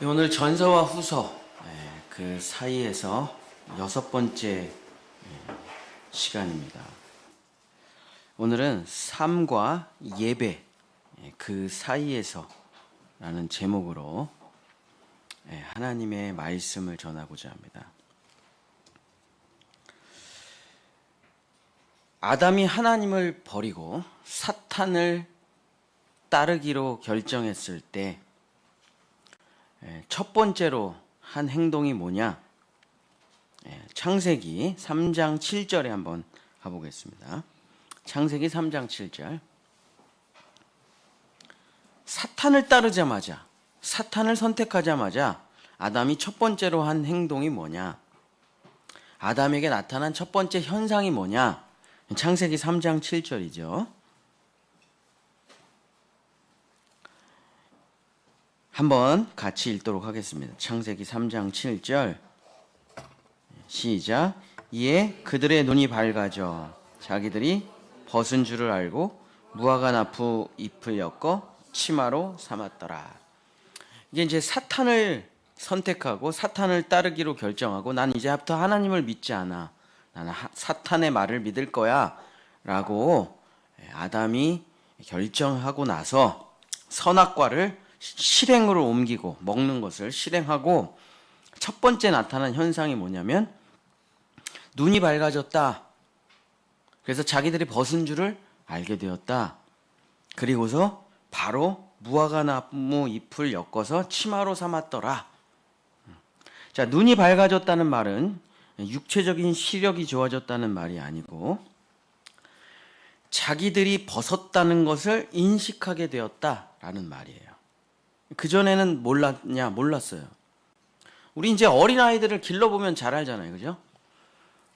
오늘 전서와 후서 그 사이에서 6번째 시간입니다. 오늘은 삶과 예배 그 사이에서 라는 제목으로 하나님의 말씀을 전하고자 합니다. 아담이 하나님을 버리고 사탄을 따르기로 결정했을 때 첫 번째로 한 행동이 뭐냐? 창세기 3장 7절에 한번 가보겠습니다. 창세기 3장 7절. 사탄을 따르자마자, 사탄을 선택하자마자 아담이 첫 번째로 한 행동이 뭐냐? 아담에게 나타난 첫 번째 현상이 뭐냐? 창세기 3장 7절이죠. 한번 같이 읽도록 하겠습니다. 창세기 3장 7절 시작. 이에 그들의 눈이 밝아져 자기들이 벗은 줄을 알고 무화과 나무 잎을 엮어 치마로 삼았더라. 이게 이제 사탄을 선택하고 사탄을 따르기로 결정하고 난 이제부터 하나님을 믿지 않아. 나는 사탄의 말을 믿을 거야 라고 아담이 결정하고 나서 선악과를 실행으로 옮기고 먹는 것을 실행하고 첫 번째 나타난 현상이 뭐냐면 눈이 밝아졌다. 그래서 자기들이 벗은 줄을 알게 되었다. 그리고서 바로 무화과 나무 잎을 엮어서 치마로 삼았더라. 자, 눈이 밝아졌다는 말은 육체적인 시력이 좋아졌다는 말이 아니고 자기들이 벗었다는 것을 인식하게 되었다라는 말이에요. 그전에는 몰랐어요. 우리 이제 어린아이들을 길러보면 잘 알잖아요. 그죠?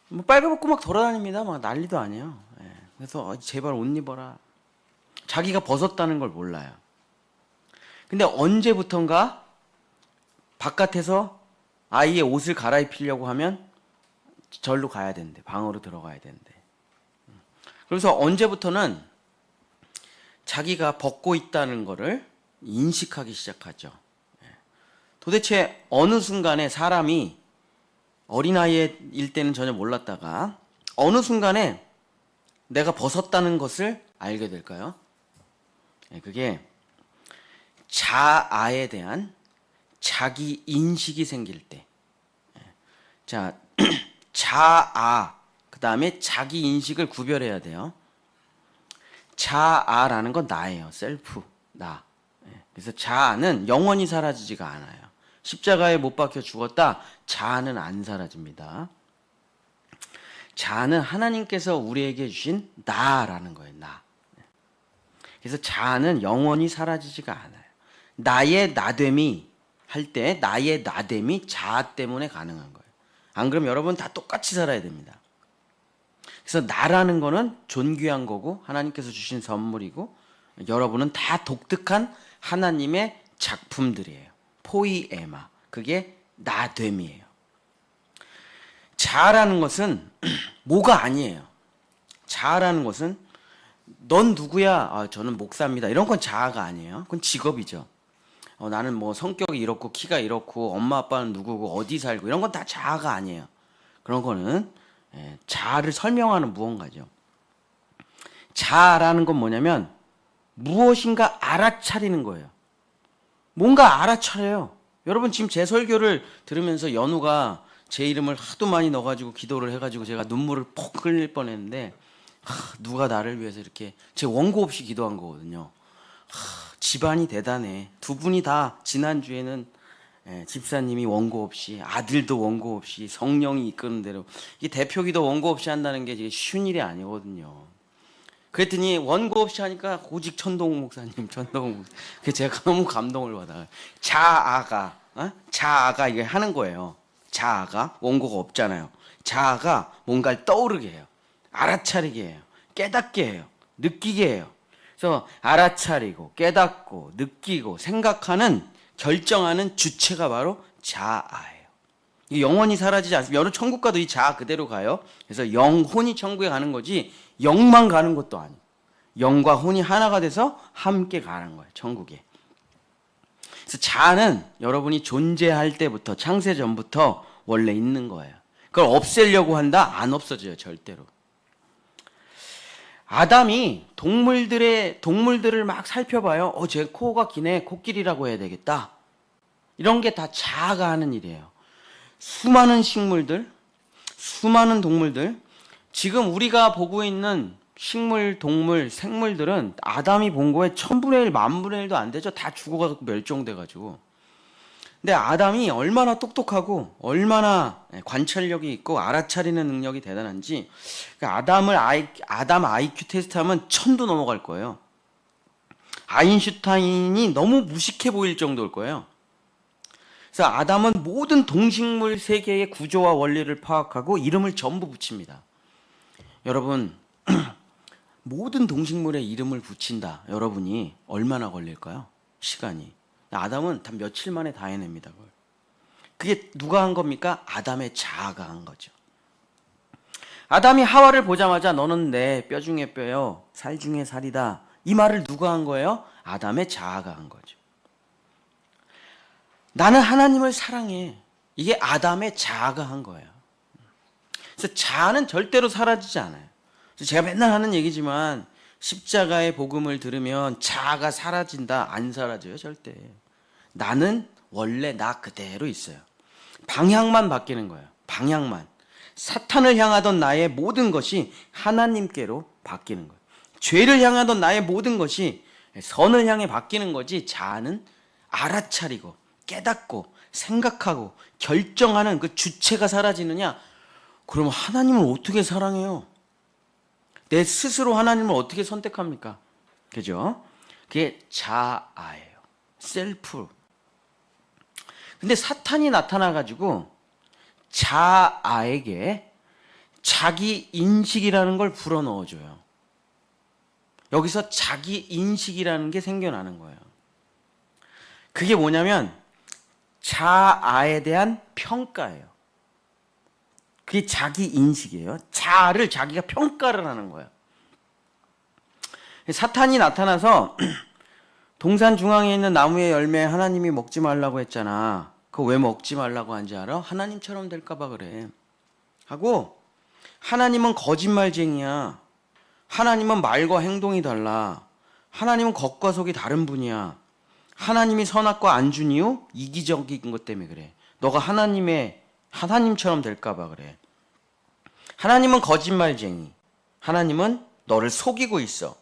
뭐 빨개벗고 막 돌아다닙니다. 막 난리도 아니에요. 그래서 제발 옷 입어라. 자기가 벗었다는 걸 몰라요. 근데 언제부턴가 바깥에서 아이의 옷을 갈아입히려고 하면 절로 가야 된대. 방으로 들어가야 된대. 그래서 언제부터는 자기가 벗고 있다는 거를 인식하기 시작하죠. 도대체 어느 순간에 사람이 어린아이일 때는 전혀 몰랐다가 어느 순간에 내가 벗었다는 것을 알게 될까요? 그게 자아에 대한 자기 인식이 생길 때. 자, 자아, 그 다음에 자기 인식을 구별해야 돼요. 자아라는 건 나예요. 셀프, 나. 그래서 자아는 영원히 사라지지가 않아요. 십자가에 못 박혀 죽었다. 자아는 안 사라집니다. 자아는 하나님께서 우리에게 주신 나라는 거예요. 나. 그래서 자아는 영원히 사라지지가 않아요. 나의 나됨이 할 때 나의 나됨이 자아 때문에 가능한 거예요. 안 그러면 여러분 다 똑같이 살아야 됩니다. 그래서 나라는 거는 존귀한 거고 하나님께서 주신 선물이고 여러분은 다 독특한 하나님의 작품들이에요. 포이에마. 그게 나됨이에요. 자아라는 것은 뭐가 아니에요. 자아라는 것은 넌 누구야? 저는 목사입니다. 이런 건 자아가 아니에요. 그건 직업이죠. 나는 뭐 성격이 이렇고 키가 이렇고 엄마 아빠는 누구고 어디 살고 이런 건 다 자아가 아니에요. 그런 거는 자아를 설명하는 무언가죠. 자아라는 건 뭐냐면 무엇인가 알아차리는 거예요. 뭔가 알아차려요. 여러분 지금 제 설교를 들으면서 연우가 제 이름을 하도 많이 넣어가지고 기도를 해가지고 제가 눈물을 폭 흘릴 뻔했는데 누가 나를 위해서 이렇게 제 원고 없이 기도한 거거든요. 집안이 대단해. 두 분이 다 지난주에는 집사님이 원고 없이 아들도 원고 없이 성령이 이끄는 대로 이게 대표기도 원고 없이 한다는 게 쉬운 일이 아니거든요. 그랬더니 원고 없이 하니까 오직 천동욱 목사님, 그 제가 너무 감동을 받아요. 자아가 이게 하는 거예요. 자아가 원고가 없잖아요. 자아가 뭔가를 떠오르게 해요. 알아차리게 해요. 깨닫게 해요. 느끼게 해요. 그래서 알아차리고 깨닫고 느끼고 생각하는 결정하는 주체가 바로 자아예요. 이게 영원히 사라지지 않습니다. 여러분 천국 가도 이 자아 그대로 가요. 그래서 영혼이 천국에 가는 거지 영만 가는 것도 아니에요. 영과 혼이 하나가 돼서 함께 가는 거예요. 천국에. 그래서 자아는 여러분이 존재할 때부터, 창세 전부터 원래 있는 거예요. 그걸 없애려고 한다? 안 없어져요, 절대로. 아담이 동물들을 막 살펴봐요. 쟤 코가 기네, 코끼리라고 해야 되겠다. 이런 게 다 자아가 하는 일이에요. 수많은 식물들, 수많은 동물들, 지금 우리가 보고 있는 식물, 동물, 생물들은 아담이 본 거에 1000분의 1, 10,000분의 1도 안 되죠. 다 죽어가지고 멸종돼가지고. 근데 아담이 얼마나 똑똑하고 얼마나 관찰력이 있고 알아차리는 능력이 대단한지, 아담 IQ 테스트하면 1000도 넘어갈 거예요. 아인슈타인이 너무 무식해 보일 정도일 거예요. 그래서 아담은 모든 동식물 세계의 구조와 원리를 파악하고 이름을 전부 붙입니다. 여러분, 모든 동식물에 이름을 붙인다. 여러분이 얼마나 걸릴까요? 시간이. 아담은 단 며칠 만에 다 해냅니다. 그걸. 그게 누가 한 겁니까? 아담의 자아가 한 거죠. 아담이 하와를 보자마자 너는 내 뼈 중에 뼈요, 살 중에 살이다. 이 말을 누가 한 거예요? 아담의 자아가 한 거죠. 나는 하나님을 사랑해. 이게 아담의 자아가 한 거예요. 그래서 자아는 절대로 사라지지 않아요. 제가 맨날 하는 얘기지만 십자가의 복음을 들으면 자아가 사라진다? 안 사라져요, 절대. 나는 원래 나 그대로 있어요. 방향만 바뀌는 거예요. 방향만. 사탄을 향하던 나의 모든 것이 하나님께로 바뀌는 거예요. 죄를 향하던 나의 모든 것이 선을 향해 바뀌는 거지, 자아는 알아차리고 깨닫고 생각하고 결정하는 그 주체가 사라지느냐? 그러면 하나님을 어떻게 사랑해요? 내 스스로 하나님을 어떻게 선택합니까? 그죠? 그게 자아예요. 셀프. 근데 사탄이 나타나가지고 자아에게 자기 인식이라는 걸 불어넣어줘요. 여기서 자기 인식이라는 게 생겨나는 거예요. 그게 뭐냐면 자아에 대한 평가예요. 그게 자기 인식이에요. 자아를 자기가 평가를 하는 거예요. 사탄이 나타나서 동산 중앙에 있는 나무의 열매 하나님이 먹지 말라고 했잖아. 그거 왜 먹지 말라고 한지 알아? 하나님처럼 될까 봐 그래. 하고 하나님은 거짓말쟁이야. 하나님은 말과 행동이 달라. 하나님은 겉과 속이 다른 분이야. 하나님이 선악과 안 준 이유? 이기적인 것 때문에 그래. 너가 하나님처럼 될까 봐 그래. 하나님은 거짓말쟁이. 하나님은 너를 속이고 있어.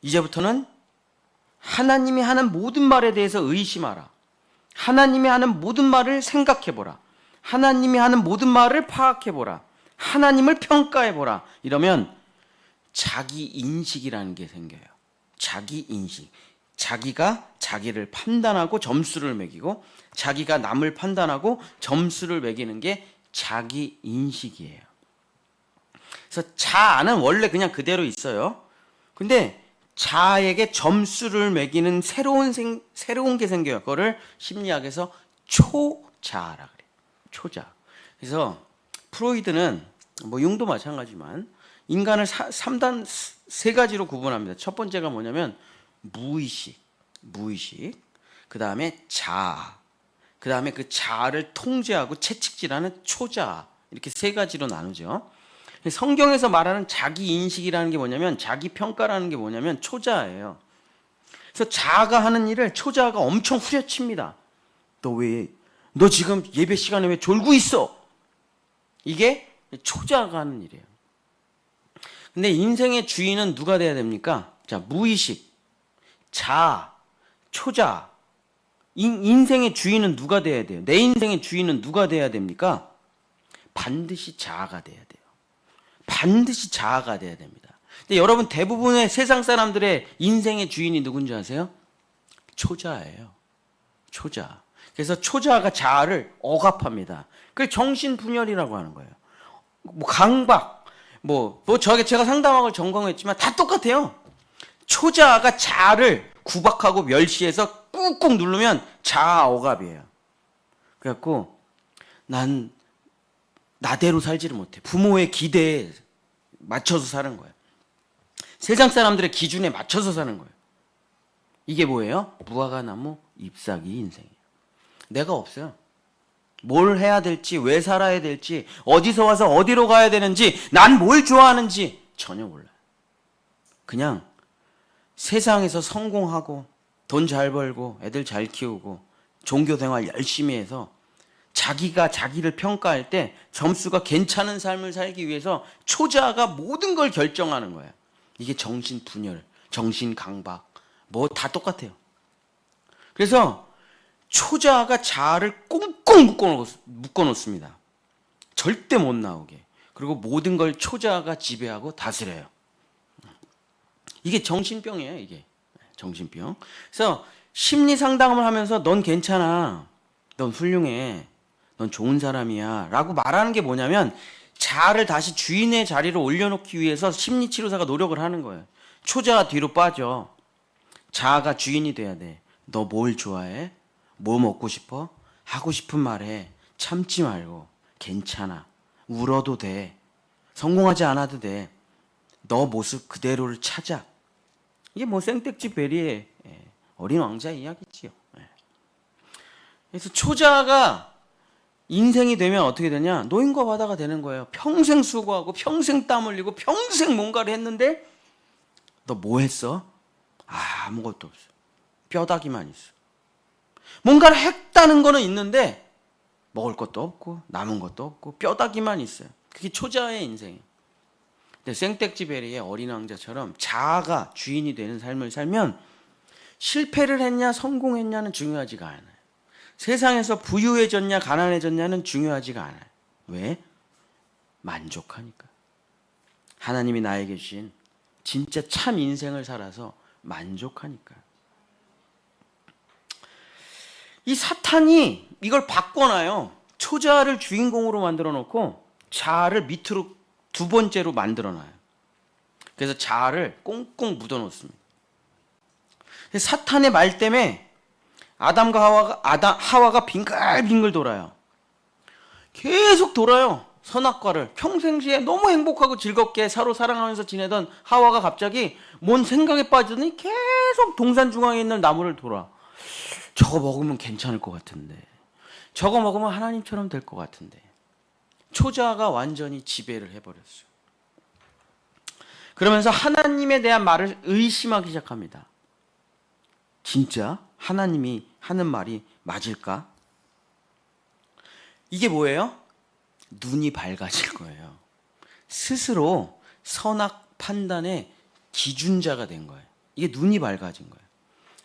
이제부터는 하나님이 하는 모든 말에 대해서 의심하라. 하나님이 하는 모든 말을 생각해보라. 하나님이 하는 모든 말을 파악해보라. 하나님을 평가해보라. 이러면 자기 인식이라는 게 생겨요. 자기 인식. 자기가 자기를 판단하고 점수를 매기고, 자기가 남을 판단하고 점수를 매기는 게 자기 인식이에요. 그래서 자아는 원래 그냥 그대로 있어요. 근데 자아에게 점수를 매기는 새로운 게 생겨요. 그거를 심리학에서 초자아라 그래요. 초자. 그래서 프로이드는 융도 마찬가지지만 인간을 3단 3가지로 구분합니다. 첫 번째가 뭐냐면 무의식, 그 다음에 자아, 그 다음에 그 자아를 통제하고 채찍질하는 초자아, 이렇게 3가지로 나누죠. 성경에서 말하는 자기 인식이라는 게 뭐냐면, 자기 평가라는 게 뭐냐면 초자아예요. 그래서 자아가 하는 일을 초자아가 엄청 후려칩니다. 너 지금 예배 시간에 왜 졸고 있어? 이게 초자아가 하는 일이에요. 근데 인생의 주인은 누가 돼야 됩니까? 자, 무의식, 자아, 초자아. 인생의 주인은 누가 돼야 돼요? 내 인생의 주인은 누가 돼야 됩니까? 반드시 자아가 돼야 돼요. 반드시 자아가 돼야 됩니다. 근데 여러분, 대부분의 세상 사람들의 인생의 주인이 누군지 아세요? 초자아예요. 초자아. 그래서 초자아가 자아를 억압합니다. 그걸 정신분열이라고 하는 거예요. 강박, 제가 상담학을 전공했지만 다 똑같아요. 초자아가 자아를 구박하고 멸시해서 꾹꾹 누르면 자아 억압이에요. 그래갖고 난 나대로 살지를 못해. 부모의 기대에 맞춰서 사는 거예요. 세상 사람들의 기준에 맞춰서 사는 거예요. 이게 뭐예요? 무화과나무 잎사귀 인생이에요. 내가 없어요. 뭘 해야 될지, 왜 살아야 될지, 어디서 와서 어디로 가야 되는지, 난 뭘 좋아하는지 전혀 몰라요. 그냥 세상에서 성공하고 돈 잘 벌고 애들 잘 키우고 종교 생활 열심히 해서 자기가 자기를 평가할 때 점수가 괜찮은 삶을 살기 위해서 초자아가 모든 걸 결정하는 거예요. 이게 정신분열, 정신강박 뭐 다 똑같아요. 그래서 초자아가 자아를 꽁꽁 묶어놓습니다. 절대 못 나오게. 그리고 모든 걸 초자아가 지배하고 다스려요. 이게 정신병이에요. 이게 정신병. 그래서 심리 상담을 하면서 넌 괜찮아, 넌 훌륭해, 넌 좋은 사람이야 라고 말하는 게 뭐냐면 자아를 다시 주인의 자리로 올려놓기 위해서 심리치료사가 노력을 하는 거예요. 초자아 뒤로 빠져. 자아가 주인이 돼야 돼. 너 뭘 좋아해? 뭐 먹고 싶어? 하고 싶은 말 해. 참지 말고. 괜찮아. 울어도 돼. 성공하지 않아도 돼. 너 모습 그대로를 찾아. 이게 뭐 생택지 베리의 어린 왕자 이야기지요. 그래서 초자아가 인생이 되면 어떻게 되냐? 노인과 바다가 되는 거예요. 평생 수고하고 평생 땀 흘리고 평생 뭔가를 했는데 너 뭐 했어? 아무것도 없어. 뼈다귀만 있어. 뭔가를 했다는 거는 있는데 먹을 것도 없고 남은 것도 없고 뼈다귀만 있어요. 그게 초자아의 인생이에요. 근데 생텍쥐베리의 어린 왕자처럼 자아가 주인이 되는 삶을 살면 실패를 했냐 성공했냐는 중요하지가 않아요. 세상에서 부유해졌냐 가난해졌냐는 중요하지가 않아요. 왜? 만족하니까. 하나님이 나에게 주신 진짜 참 인생을 살아서 만족하니까. 이 사탄이 이걸 바꿔놔요. 초자아를 주인공으로 만들어 놓고 자아를 밑으로 두 번째로 만들어 놔요. 그래서 자아를 꽁꽁 묻어 놓습니다. 사탄의 말 때문에 아담과 하와가 빙글빙글 돌아요. 계속 돌아요. 선악과를 평생시에 너무 행복하고 즐겁게 서로 사랑하면서 지내던 하와가 갑자기 뭔 생각에 빠지더니 계속 동산 중앙에 있는 나무를 돌아. 저거 먹으면 괜찮을 것 같은데, 저거 먹으면 하나님처럼 될 것 같은데. 초자아가 완전히 지배를 해버렸어요. 그러면서 하나님에 대한 말을 의심하기 시작합니다. 진짜 하나님이 하는 말이 맞을까? 이게 뭐예요? 눈이 밝아질 거예요. 스스로 선악 판단의 기준자가 된 거예요. 이게 눈이 밝아진 거예요.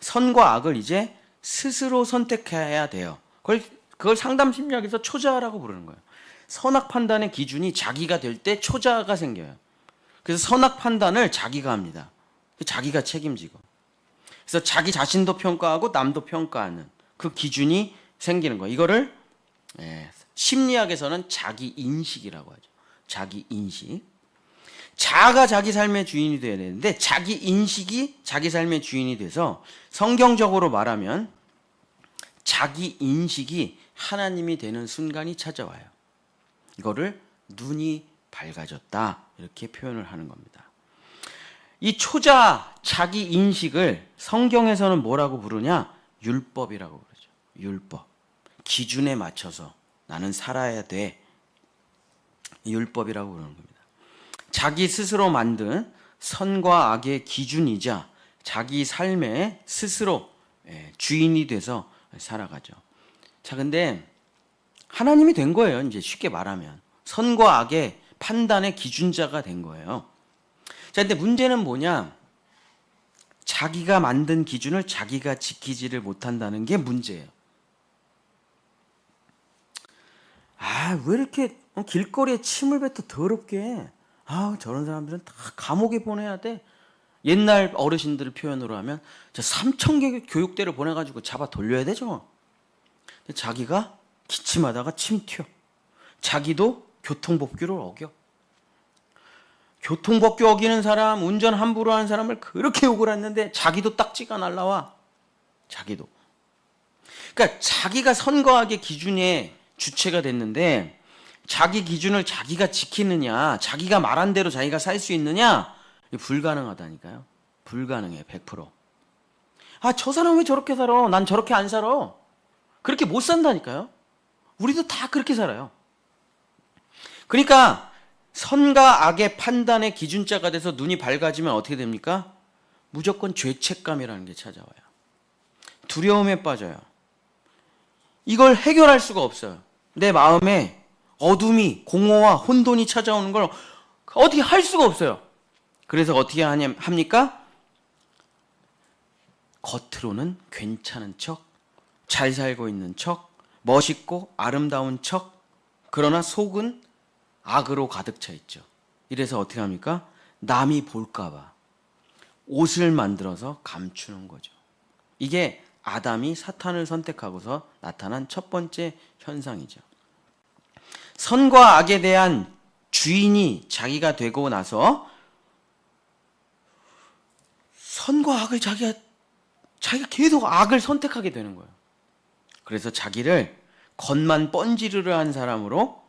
선과 악을 이제 스스로 선택해야 돼요. 그걸 상담 심리학에서 초자아라고 부르는 거예요. 선악 판단의 기준이 자기가 될 때 초자아가 생겨요. 그래서 선악 판단을 자기가 합니다. 자기가 책임지고. 그래서 자기 자신도 평가하고 남도 평가하는 그 기준이 생기는 거예요. 이거를 심리학에서는 자기 인식이라고 하죠. 자기 인식. 자아가 자기 삶의 주인이 되어야 되는데 자기 인식이 자기 삶의 주인이 돼서 성경적으로 말하면 자기 인식이 하나님이 되는 순간이 찾아와요. 이거를 눈이 밝아졌다 이렇게 표현을 하는 겁니다. 이 초자 자기 인식을 성경에서는 뭐라고 부르냐? 율법이라고 그러죠. 율법. 기준에 맞춰서 나는 살아야 돼. 율법이라고 그러는 겁니다. 자기 스스로 만든 선과 악의 기준이자 자기 삶의 스스로 주인이 돼서 살아가죠. 자, 근데 하나님이 된 거예요. 이제 쉽게 말하면 선과 악의 판단의 기준자가 된 거예요. 자, 근데 문제는 뭐냐? 자기가 만든 기준을 자기가 지키지를 못한다는 게 문제예요. 왜 이렇게 길거리에 침을 뱉어 더럽게. 저런 사람들은 다 감옥에 보내야 돼. 옛날 어르신들 표현으로 하면 저 3,000개 교육대를 보내가지고 잡아 돌려야 되죠. 자기가 기침하다가 침 튀어. 자기도 교통법규를 어겨. 교통법규 어기는 사람, 운전 함부로 하는 사람을 그렇게 욕을 했는데 자기도 딱지가 날라와. 자기도. 그러니까 자기가 선과 악의 기준의 주체가 됐는데 자기 기준을 자기가 지키느냐, 자기가 말한 대로 자기가 살 수 있느냐, 불가능하다니까요. 불가능해, 100%. 아, 저 사람 왜 저렇게 살아? 난 저렇게 안 살아. 그렇게 못 산다니까요. 우리도 다 그렇게 살아요. 그러니까 선과 악의 판단의 기준자가 돼서 눈이 밝아지면 어떻게 됩니까? 무조건 죄책감이라는 게 찾아와요. 두려움에 빠져요. 이걸 해결할 수가 없어요. 내 마음에 어둠이, 공허와 혼돈이 찾아오는 걸 어떻게 할 수가 없어요. 그래서 어떻게 합니까? 겉으로는 괜찮은 척, 잘 살고 있는 척, 멋있고 아름다운 척, 그러나 속은 악으로 가득 차 있죠. 이래서 어떻게 합니까? 남이 볼까봐 옷을 만들어서 감추는 거죠. 이게 아담이 사탄을 선택하고서 나타난 첫 번째 현상이죠. 선과 악에 대한 주인이 자기가 되고 나서 선과 악을 자기가 계속 악을 선택하게 되는 거예요. 그래서 자기를 겉만 번지르르 한 사람으로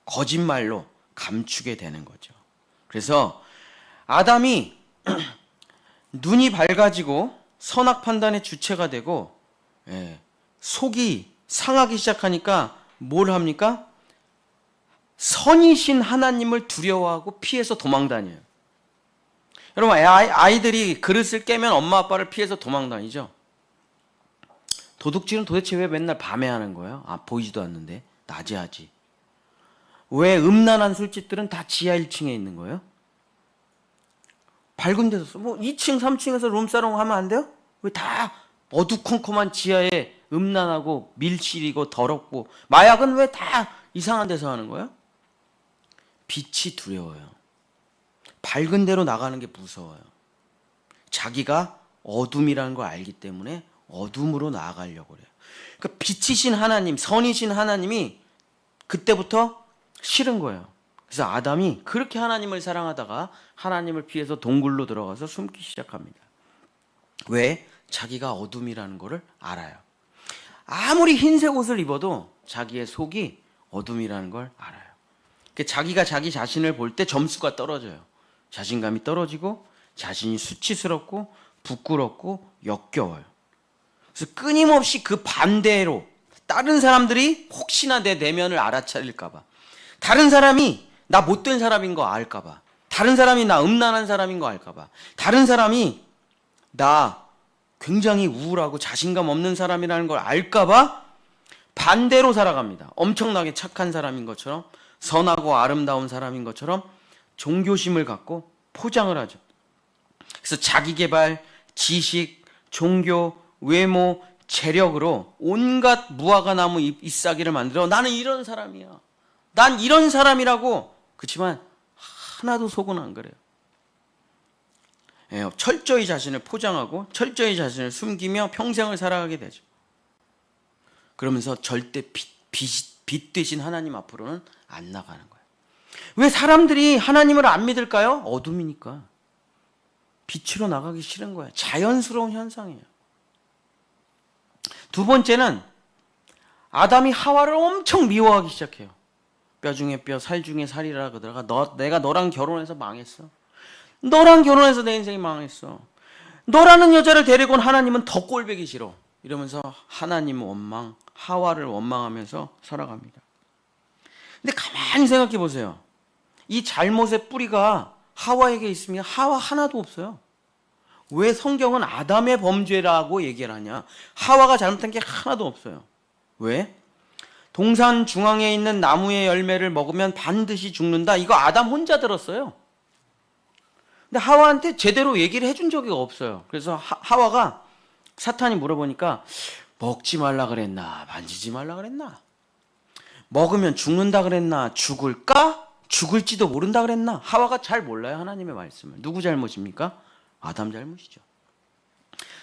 거짓말로 감추게 되는 거죠. 그래서 아담이 눈이 밝아지고 선악 판단의 주체가 되고 속이 상하기 시작하니까 뭘 합니까? 선이신 하나님을 두려워하고 피해서 도망다녀요. 여러분, 아이들이 그릇을 깨면 엄마 아빠를 피해서 도망다니죠. 도둑질은 도대체 왜 맨날 밤에 하는 거예요? 아, 보이지도 않는데 낮에 하지. 왜 음란한 술집들은 다 지하 1층에 있는 거예요? 밝은 데서 뭐 2층, 3층에서 룸사롱 하면 안 돼요? 왜 다 어두컴컴한 지하에 음란하고 밀실이고 더럽고 마약은 왜 다 이상한 데서 하는 거예요? 빛이 두려워요. 밝은 데로 나가는 게 무서워요. 자기가 어둠이라는 걸 알기 때문에 어둠으로 나아가려고 그래요. 그러니까 빛이신 하나님, 선이신 하나님이 그때부터 싫은 거예요. 그래서 아담이 그렇게 하나님을 사랑하다가 하나님을 피해서 동굴로 들어가서 숨기 시작합니다. 왜? 자기가 어둠이라는 거를 알아요. 아무리 흰색 옷을 입어도 자기의 속이 어둠이라는 걸 알아요. 그러니까 자기가 자기 자신을 볼 때 점수가 떨어져요. 자신감이 떨어지고 자신이 수치스럽고 부끄럽고 역겨워요. 그래서 끊임없이 그 반대로 다른 사람들이 혹시나 내 내면을 알아차릴까 봐, 다른 사람이 나 못된 사람인 거 알까 봐, 다른 사람이 나 음란한 사람인 거 알까 봐, 다른 사람이 나 굉장히 우울하고 자신감 없는 사람이라는 걸 알까 봐 반대로 살아갑니다. 엄청나게 착한 사람인 것처럼, 선하고 아름다운 사람인 것처럼 종교심을 갖고 포장을 하죠. 그래서 자기계발, 지식, 종교, 외모, 재력으로 온갖 무화과 나무 잎사귀를 만들어 나는 이런 사람이야, 난 이런 사람이라고. 그렇지만 하나도 속은 안 그래요. 철저히 자신을 포장하고 철저히 자신을 숨기며 평생을 살아가게 되죠. 그러면서 절대 빛 되신 하나님 앞으로는 안 나가는 거예요. 왜 사람들이 하나님을 안 믿을까요? 어둠이니까. 빛으로 나가기 싫은 거예요. 자연스러운 현상이에요. 두 번째는 아담이 하와를 엄청 미워하기 시작해요. 뼈 중에 뼈, 살 중에 살이라 그러다가 내가 너랑 결혼해서 망했어. 너랑 결혼해서 내 인생이 망했어. 너라는 여자를 데리고 온 하나님은 더 꼴보기 싫어. 이러면서 하나님 원망, 하와를 원망하면서 살아갑니다. 근데 가만히 생각해 보세요. 이 잘못의 뿌리가 하와에게 있으면 하와 하나도 없어요. 왜 성경은 아담의 범죄라고 얘기를 하냐? 하와가 잘못한 게 하나도 없어요. 왜? 동산 중앙에 있는 나무의 열매를 먹으면 반드시 죽는다. 이거 아담 혼자 들었어요. 근데 하와한테 제대로 얘기를 해준 적이 없어요. 그래서 하와가 사탄이 물어보니까 먹지 말라 그랬나? 만지지 말라 그랬나? 먹으면 죽는다 그랬나? 죽을까? 죽을지도 모른다 그랬나? 하와가 잘 몰라요, 하나님의 말씀을. 누구 잘못입니까? 아담 잘못이죠.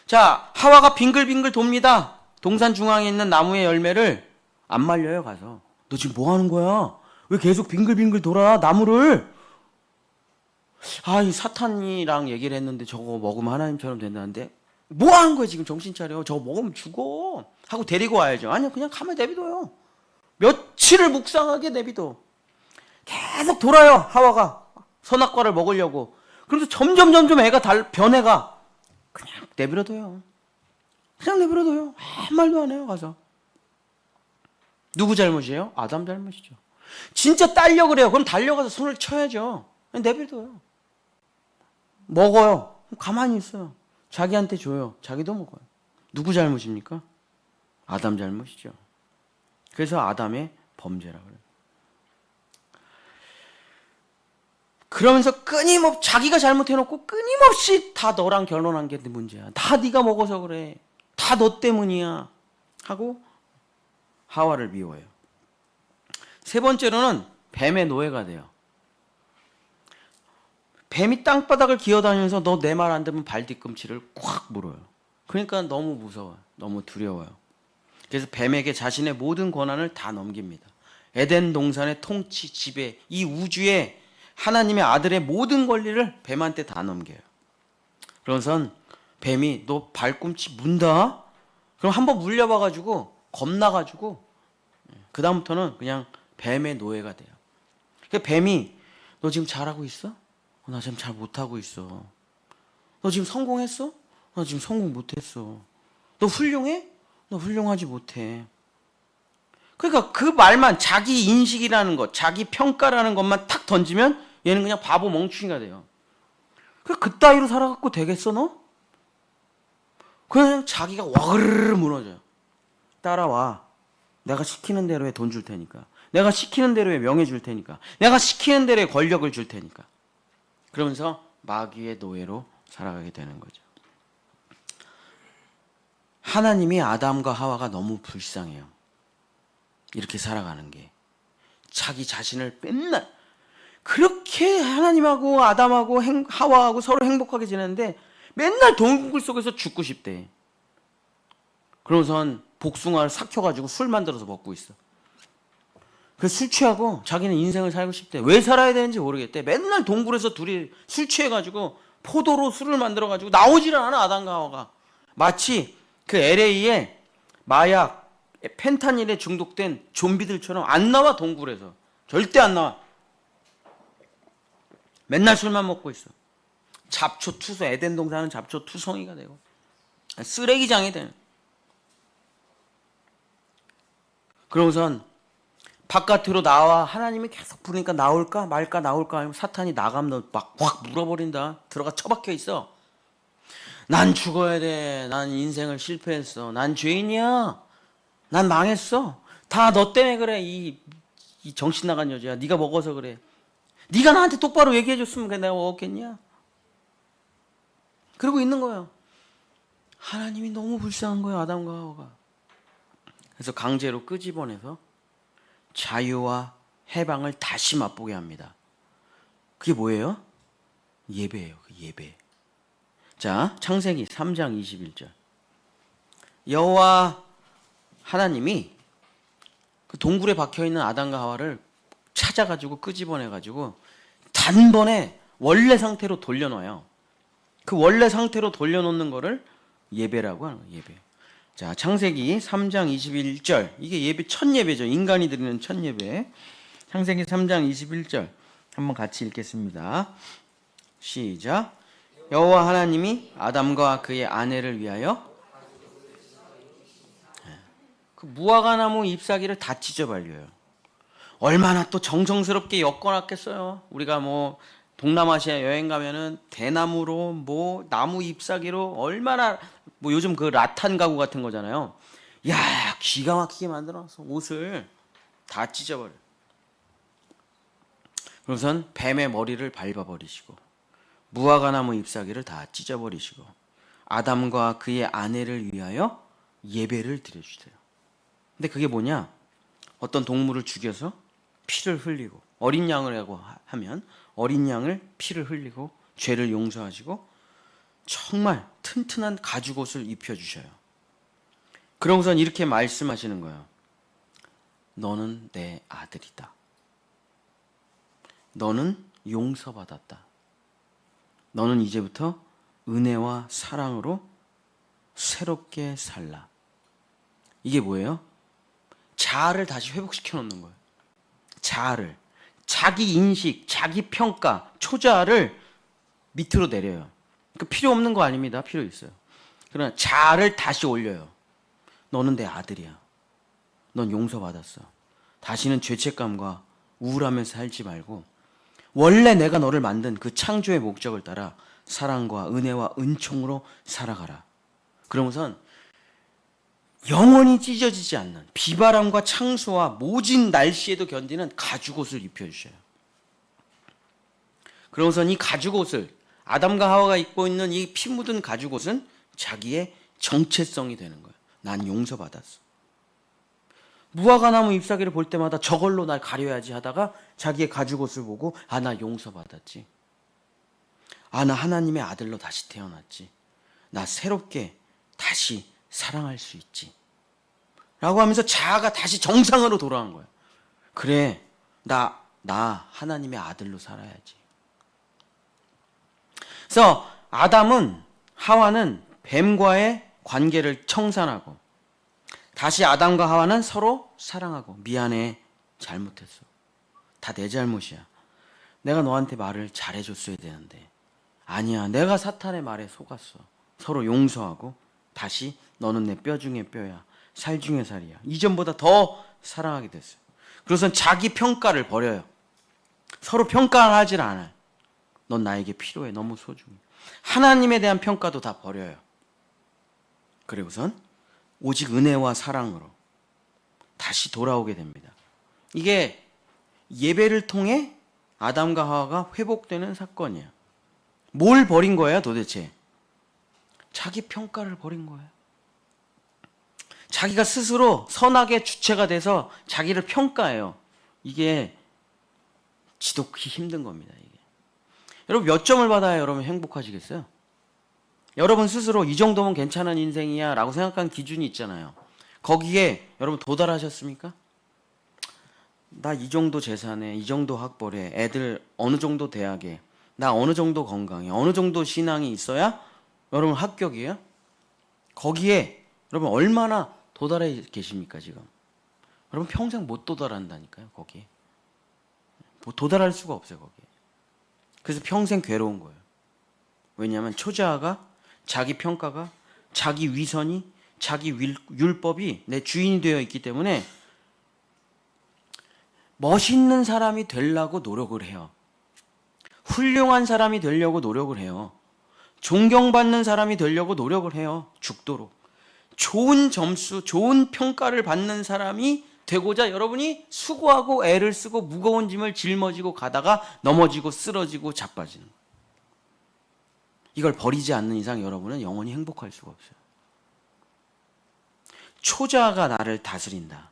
자, 하와가 빙글빙글 돕니다. 동산 중앙에 있는 나무의 열매를 안 말려요, 가서. 너 지금 뭐 하는 거야? 왜 계속 빙글빙글 돌아, 나무를? 아, 이 사탄이랑 얘기를 했는데 저거 먹으면 하나님처럼 된다는데 뭐 하는 거야 지금, 정신 차려. 저거 먹으면 죽어 하고 데리고 와야죠. 아니요, 그냥 가만히 내비둬요. 며칠을 묵상하게 내비둬. 계속 돌아요, 하와가 선악과를 먹으려고. 그래서 점점 애가 변해가. 그냥 내버려둬요. 그냥 내버려둬요. 아무 말도 안 해요. 가서. 누구 잘못이에요? 아담 잘못이죠. 진짜 딸려 그래요. 그럼 달려가서 손을 쳐야죠. 내버려둬요. 먹어요. 가만히 있어요. 자기한테 줘요. 자기도 먹어요. 누구 잘못입니까? 아담 잘못이죠. 그래서 아담의 범죄라고 그래요. 그러면서 끊임없이 자기가 잘못해놓고 끊임없이 다 너랑 결혼한 게 문제야. 다 네가 먹어서 그래. 다 너 때문이야. 하고 하와를 미워해요. 세 번째로는 뱀의 노예가 돼요. 뱀이 땅바닥을 기어다니면서 너 내 말 안 들으면 발 뒤꿈치를 콱 물어요. 그러니까 너무 무서워요. 너무 두려워요. 그래서 뱀에게 자신의 모든 권한을 다 넘깁니다. 에덴 동산의 통치, 지배, 이 우주의 하나님의 아들의 모든 권리를 뱀한테 다 넘겨요. 그러고선 뱀이 너 발꿈치 문다? 그럼 한번 물려봐가지고 겁나가지고 그 다음부터는 그냥 뱀의 노예가 돼요. 뱀이 너 지금 잘하고 있어? 나 지금 잘 못하고 있어. 너 지금 성공했어? 나 지금 성공 못했어. 너 훌륭해? 너 훌륭하지 못해. 그러니까 그 말만 자기 인식이라는 것, 자기 평가라는 것만 탁 던지면 얘는 그냥 바보 멍충이가 돼요. 그 따위로 살아갖고 되겠어 너? 그냥 자기가 와그르르 무너져요. 따라와. 내가 시키는 대로의 돈 줄 테니까. 내가 시키는 대로의 명예 줄 테니까. 내가 시키는 대로의 권력을 줄 테니까. 그러면서 마귀의 노예로 살아가게 되는 거죠. 하나님이 아담과 하와가 너무 불쌍해요. 이렇게 살아가는 게. 자기 자신을 맨날 그렇게 하나님하고 아담하고 하와하고 서로 행복하게 지내는데 맨날 동굴 속에서 죽고 싶대. 그러고선 복숭아를 삭혀가지고 술 만들어서 먹고 있어. 그래서 술 취하고 자기는 인생을 살고 싶대. 왜 살아야 되는지 모르겠대. 맨날 동굴에서 둘이 술 취해가지고 포도로 술을 만들어가지고 나오지를 않아 아담과 하와가. 마치 그 LA에 마약 펜타닐에 중독된 좀비들처럼 안 나와 동굴에서. 절대 안 나와. 맨날 술만 먹고 있어. 잡초투성, 에덴 동산은 잡초투성이가 되고 쓰레기장이 되는. 그러고선 바깥으로 나와. 하나님이 계속 부르니까 나올까 말까 나올까 하면 사탄이 나가면 막 확 물어버린다. 들어가 처박혀 있어. 난 죽어야 돼. 난 인생을 실패했어. 난 죄인이야. 난 망했어. 다 너 때문에 그래. 이 정신 나간 여자야. 네가 먹어서 그래. 네가 나한테 똑바로 얘기해 줬으면 내가 먹었겠냐? 그러고 있는 거예요. 하나님이 너무 불쌍한 거예요. 아담과 하와가. 그래서 강제로 끄집어내서 자유와 해방을 다시 맛보게 합니다. 그게 뭐예요? 예배예요. 그 예배. 자, 창세기 3장 21절. 여호와 하나님이 그 동굴에 박혀있는 아담과 하와를 찾아가지고 끄집어내가지고 단번에 원래 상태로 돌려놔요. 그 원래 상태로 돌려놓는 거를 예배라고 하는 거예요. 예배. 자, 창세기 3장 21절. 이게 예배, 첫 예배죠. 인간이 드리는 첫 예배. 창세기 3장 21절. 한번 같이 읽겠습니다. 시작. 여호와 하나님이 아담과 그의 아내를 위하여 그 무화과나무 잎사귀를 다 찢어발려요. 얼마나 또 정성스럽게 엮어놨겠어요. 우리가 뭐 동남아시아 여행 가면은 대나무로 뭐 나무 잎사귀로 얼마나 뭐 요즘 그 라탄 가구 같은 거잖아요. 야, 기가 막히게 만들어놨어. 옷을 다 찢어버려. 그러고선 뱀의 머리를 밟아버리시고 무화과나무 잎사귀를 다 찢어버리시고 아담과 그의 아내를 위하여 예배를 드려주세요. 근데 그게 뭐냐? 어떤 동물을 죽여서 피를 흘리고 어린 양을 하고 하면 어린 양을 피를 흘리고 죄를 용서하시고 정말 튼튼한 가죽옷을 입혀주셔요. 그러고선 이렇게 말씀하시는 거예요. 너는 내 아들이다. 너는 용서받았다. 너는 이제부터 은혜와 사랑으로 새롭게 살라. 이게 뭐예요? 자아를 다시 회복시켜 놓는 거예요. 자아를. 자기 인식, 자기 평가, 초자아를 밑으로 내려요. 그러니까 필요 없는 거 아닙니다. 필요 있어요. 그러나 자아를 다시 올려요. 너는 내 아들이야. 넌 용서받았어. 다시는 죄책감과 우울하면서 살지 말고 원래 내가 너를 만든 그 창조의 목적을 따라 사랑과 은혜와 은총으로 살아가라. 그러고선 영원히 찢어지지 않는 비바람과 창수와 모진 날씨에도 견디는 가죽옷을 입혀주셔요. 그러고선 이 가죽옷을 아담과 하와가 입고 있는 이 피 묻은 가죽옷은 자기의 정체성이 되는 거예요. 난 용서받았어. 무화과나무 잎사귀를 볼 때마다 저걸로 날 가려야지 하다가 자기의 가죽옷을 보고 나 용서받았지. 나 하나님의 아들로 다시 태어났지. 나 새롭게 다시 사랑할 수 있지. 라고 하면서 자아가 다시 정상으로 돌아간 거예요. 그래, 나 하나님의 아들로 살아야지. 그래서 아담은 하와는 뱀과의 관계를 청산하고 다시 아담과 하와는 서로 사랑하고 미안해, 잘못했어. 다 내 잘못이야. 내가 너한테 말을 잘해줬어야 되는데 아니야, 내가 사탄의 말에 속았어. 서로 용서하고 다시 너는 내 뼈 중에 뼈야, 살 중에 살이야. 이전보다 더 사랑하게 됐어요. 그래서 자기 평가를 버려요. 서로 평가를 하질 않아요. 넌 나에게 필요해, 너무 소중해. 하나님에 대한 평가도 다 버려요. 그리고선 오직 은혜와 사랑으로 다시 돌아오게 됩니다. 이게 예배를 통해 아담과 하와가 회복되는 사건이에요. 뭘 버린 거예요 도대체? 자기 평가를 버린 거예요. 자기가 스스로 선악의 주체가 돼서 자기를 평가해요. 이게 지독히 힘든 겁니다. 이게. 여러분 몇 점을 받아야 여러분 행복하시겠어요? 여러분 스스로 이 정도면 괜찮은 인생이야 라고 생각하는 기준이 있잖아요. 거기에 여러분 도달하셨습니까? 나 이 정도 재산에, 이 정도 학벌에, 애들 어느 정도 대학에, 나 어느 정도 건강에, 어느 정도 신앙이 있어야 여러분 합격이에요? 거기에 여러분 얼마나 도달해 계십니까 지금? 여러분 평생 못 도달한다니까요. 거기에 뭐 도달할 수가 없어요. 거기에. 그래서 평생 괴로운 거예요. 왜냐하면 초자아가 자기 평가가, 자기 위선이, 자기 율법이 내 주인이 되어 있기 때문에 멋있는 사람이 되려고 노력을 해요. 훌륭한 사람이 되려고 노력을 해요. 존경받는 사람이 되려고 노력을 해요. 죽도록. 좋은 점수, 좋은 평가를 받는 사람이 되고자 여러분이 수고하고 애를 쓰고 무거운 짐을 짊어지고 가다가 넘어지고 쓰러지고 자빠지는 거예요. 이걸 버리지 않는 이상 여러분은 영원히 행복할 수가 없어요. 초자가 나를 다스린다.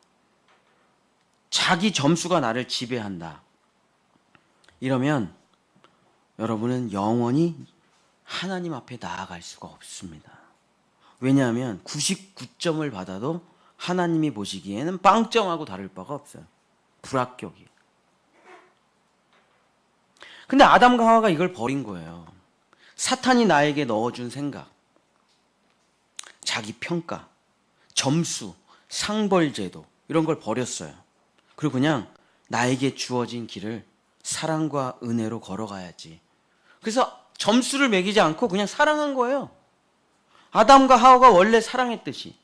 자기 점수가 나를 지배한다. 이러면 여러분은 영원히 하나님 앞에 나아갈 수가 없습니다. 왜냐하면 99점을 받아도 하나님이 보시기에는 빵점하고 다를 바가 없어요. 불합격이. 근데 아담과 하와가 이걸 버린 거예요. 사탄이 나에게 넣어준 생각, 자기 평가, 점수, 상벌제도 이런 걸 버렸어요. 그리고 그냥 나에게 주어진 길을 사랑과 은혜로 걸어가야지. 그래서 점수를 매기지 않고 그냥 사랑한 거예요. 아담과 하와가 원래 사랑했듯이,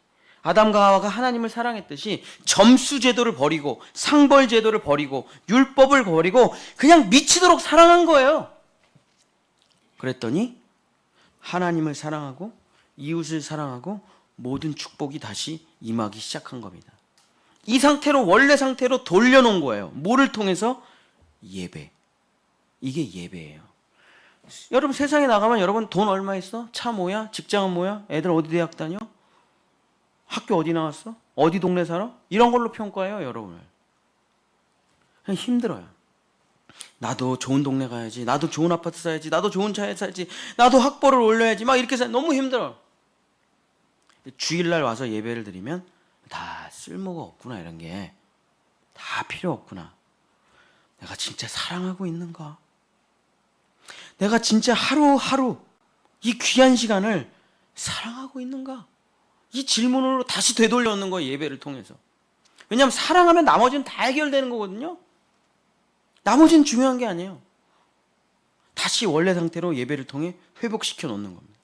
아담과 하와가 하나님을 사랑했듯이 점수 제도를 버리고 상벌 제도를 버리고 율법을 버리고 그냥 미치도록 사랑한 거예요. 그랬더니 하나님을 사랑하고 이웃을 사랑하고 모든 축복이 다시 임하기 시작한 겁니다. 이 상태로 원래 상태로 돌려놓은 거예요. 뭐를 통해서? 예배. 이게 예배예요. 여러분 세상에 나가면 여러분 돈 얼마 있어? 차 뭐야? 직장은 뭐야? 애들 어디 대학 다녀? 학교 어디 나왔어? 어디 동네 살아? 이런 걸로 평가해요 여러분을. 그냥 힘들어요. 나도 좋은 동네 가야지, 나도 좋은 아파트 사야지, 나도 좋은 차에 살지, 나도 학벌을 올려야지, 막 이렇게 너무 힘들어. 주일날 와서 예배를 드리면 다 쓸모가 없구나. 이런 게 다 필요 없구나. 내가 진짜 사랑하고 있는가? 내가 진짜 하루하루 이 귀한 시간을 사랑하고 있는가? 이 질문으로 다시 되돌려놓는 거예요. 예배를 통해서. 왜냐하면 사랑하면 나머지는 다 해결되는 거거든요. 나머지는 중요한 게 아니에요. 다시 원래 상태로 예배를 통해 회복시켜 놓는 겁니다.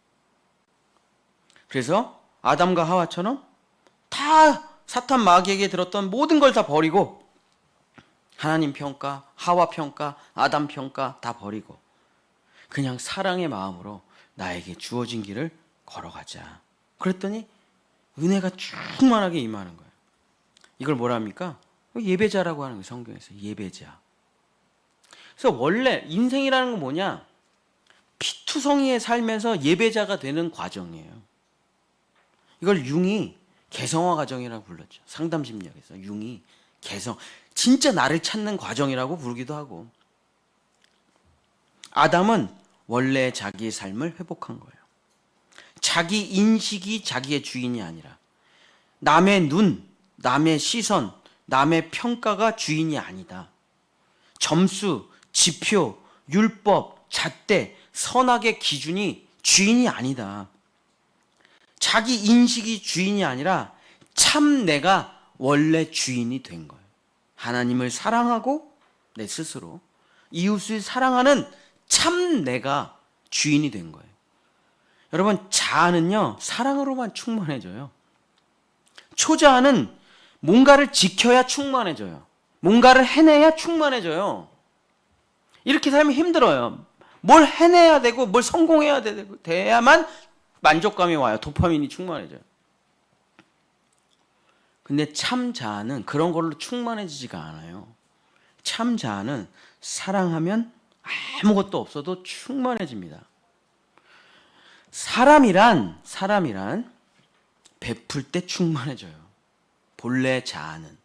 그래서 아담과 하와처럼 다 사탄 마귀에게 들었던 모든 걸 다 버리고 하나님 평가, 하와 평가, 아담 평가 다 버리고 그냥 사랑의 마음으로 나에게 주어진 길을 걸어가자. 그랬더니 은혜가 충만하게 임하는 거예요. 이걸 뭐라 합니까? 예배자라고 하는 거예요. 성경에서 예배자. 그래서 원래 인생이라는 건 뭐냐? 피투성이의 삶에서 예배자가 되는 과정이에요. 이걸 융이 개성화 과정이라고 불렀죠. 상담심리학에서 융이 개성, 진짜 나를 찾는 과정이라고 부르기도 하고. 아담은 원래 자기의 삶을 회복한 거예요. 자기 인식이 자기의 주인이 아니라 남의 눈, 남의 시선, 남의 평가가 주인이 아니다. 점수, 지표, 율법, 잣대, 선악의 기준이 주인이 아니다. 자기 인식이 주인이 아니라 참 내가 원래 주인이 된 거예요. 하나님을 사랑하고 내 스스로 이웃을 사랑하는 참 내가 주인이 된 거예요. 여러분, 자아는요 사랑으로만 충만해져요. 초자아는 뭔가를 지켜야 충만해져요. 뭔가를 해내야 충만해져요. 이렇게 살면 힘들어요. 뭘 해내야 되고 뭘 성공해야 되고 돼야만 만족감이 와요. 도파민이 충만해져요. 근데 참 자아는 그런 걸로 충만해지지가 않아요. 참 자아는 사랑하면 아무것도 없어도 충만해집니다. 사람이란 베풀 때 충만해져요. 본래 자아는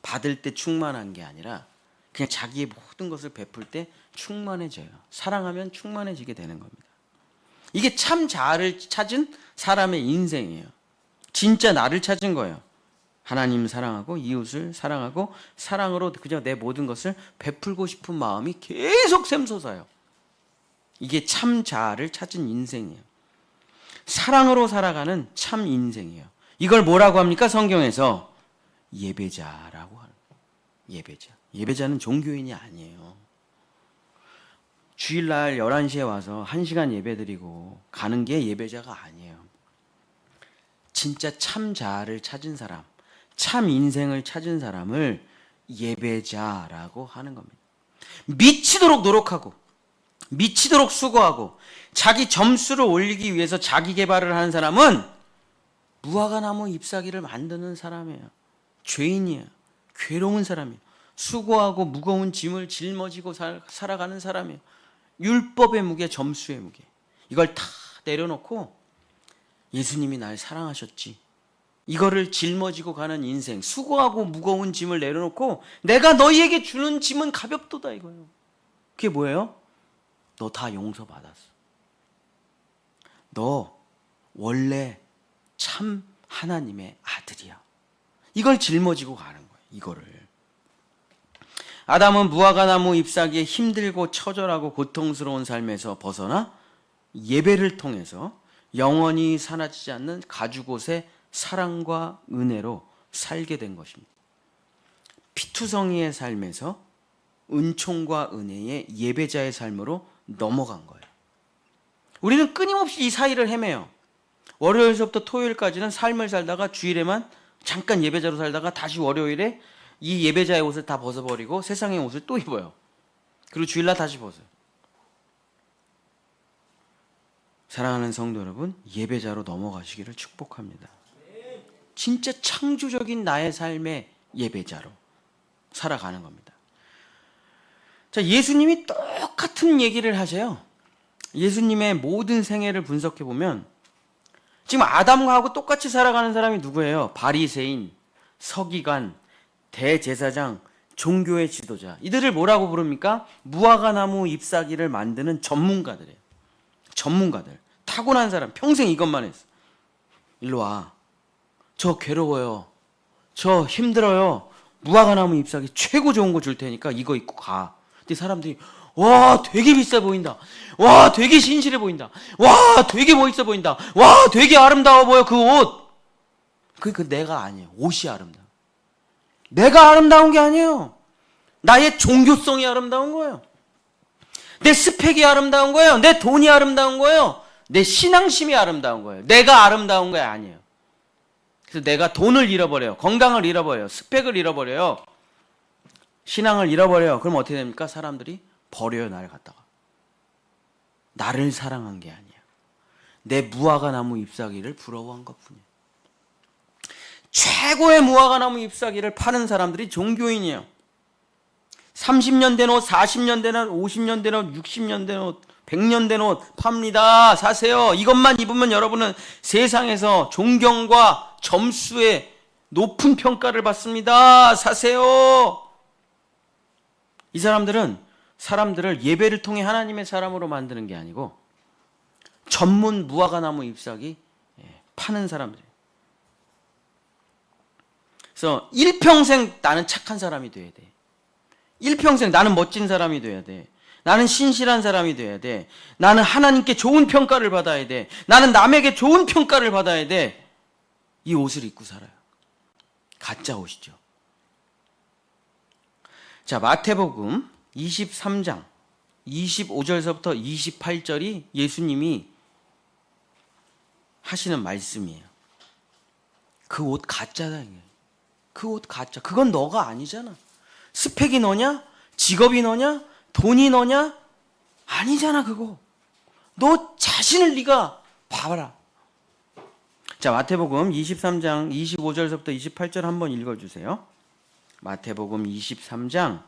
받을 때 충만한 게 아니라 그냥 자기의 모든 것을 베풀 때 충만해져요. 사랑하면 충만해지게 되는 겁니다. 이게 참 자아를 찾은 사람의 인생이에요. 진짜 나를 찾은 거예요. 하나님 사랑하고 이웃을 사랑하고 사랑으로 그저 내 모든 것을 베풀고 싶은 마음이 계속 샘솟아요. 이게 참 자아를 찾은 인생이에요. 사랑으로 살아가는 참 인생이에요. 이걸 뭐라고 합니까? 성경에서 예배자라고 하는 거예요. 예배자. 예배자는 종교인이 아니에요. 주일날 11시에 와서 1시간 예배드리고 가는 게 예배자가 아니에요. 진짜 참 자아를 찾은 사람, 참 인생을 찾은 사람을 예배자라고 하는 겁니다. 미치도록 노력하고 미치도록 수고하고 자기 점수를 올리기 위해서 자기 개발을 하는 사람은 무화과나무 잎사귀를 만드는 사람이에요. 죄인이에요. 괴로운 사람이에요. 수고하고 무거운 짐을 짊어지고 살아가는 사람이에요. 율법의 무게, 점수의 무게, 이걸 다 내려놓고 예수님이 날 사랑하셨지, 이거를 짊어지고 가는 인생, 수고하고 무거운 짐을 내려놓고 내가 너희에게 주는 짐은 가볍도다 이거예요. 그게 뭐예요? 너 다 용서받았어. 너 원래 참 하나님의 아들이야. 이걸 짊어지고 가는 거예요. 이거를. 아담은 무화과나무 잎사귀에 힘들고 처절하고 고통스러운 삶에서 벗어나 예배를 통해서 영원히 사라지지 않는 가죽옷의 사랑과 은혜로 살게 된 것입니다. 피투성이의 삶에서 은총과 은혜의 예배자의 삶으로 넘어간 거예요. 우리는 끊임없이 이 사이를 헤매요. 월요일서부터 토요일까지는 삶을 살다가 주일에만 잠깐 예배자로 살다가 다시 월요일에 이 예배자의 옷을 다 벗어버리고 세상의 옷을 또 입어요. 그리고 주일날 다시 벗어요. 사랑하는 성도 여러분, 예배자로 넘어가시기를 축복합니다. 진짜 창조적인 나의 삶의 예배자로 살아가는 겁니다. 자, 예수님이 똑같은 얘기를 하세요. 예수님의 모든 생애를 분석해 보면 지금 아담과 하고 똑같이 살아가는 사람이 누구예요? 바리새인, 서기관, 대제사장, 종교의 지도자. 이들을 뭐라고 부릅니까? 무화과나무 잎사귀를 만드는 전문가들이에요. 전문가들. 타고난 사람. 평생 이것만 했어. 일로 와. 저 괴로워요. 저 힘들어요. 무화과나무 잎사귀 최고 좋은 거 줄 테니까 이거 입고 가. 근데 사람들이 와 되게 비싸 보인다. 와 되게 신실해 보인다. 와 되게 멋있어 보인다. 와 되게 아름다워 보여 그 옷. 그 내가 아니에요. 옷이 아름다워. 내가 아름다운 게 아니에요. 나의 종교성이 아름다운 거예요. 내 스펙이 아름다운 거예요. 내 돈이 아름다운 거예요. 내 신앙심이 아름다운 거예요. 내가 아름다운 게 아니에요. 그래서 내가 돈을 잃어버려요. 건강을 잃어버려요. 스펙을 잃어버려요. 신앙을 잃어버려요. 그럼 어떻게 됩니까? 사람들이 버려요, 나를 갖다가. 나를 사랑한 게 아니야. 내 무화과 나무 잎사귀를 부러워한 것뿐이에요. 최고의 무화과 나무 잎사귀를 파는 사람들이 종교인이에요. 30년 된 옷, 40년 된 옷, 50년 된 옷, 60년 된 옷, 100년 된 옷 팝니다. 사세요. 이것만 입으면 여러분은 세상에서 존경과 점수의 높은 평가를 받습니다. 사세요. 이 사람들은 사람들을 예배를 통해 하나님의 사람으로 만드는 게 아니고 전문 무화과 나무 잎사귀 파는 사람들이에요. 그래서 일평생 나는 착한 사람이 돼야 돼. 일평생 나는 멋진 사람이 돼야 돼. 나는 신실한 사람이 돼야 돼. 나는 하나님께 좋은 평가를 받아야 돼. 나는 남에게 좋은 평가를 받아야 돼. 이 옷을 입고 살아요. 가짜 옷이죠. 자, 마태복음 23장 25절서부터 28절이 예수님이 하시는 말씀이에요. 그 옷 가짜다. 그 옷 가짜. 그건 너가 아니잖아. 스펙이 너냐? 직업이 너냐? 돈이 너냐? 아니잖아 그거. 너 자신을 네가 봐라. 자, 마태복음 23장 25절서부터 28절 한번 읽어주세요. 마태복음 23장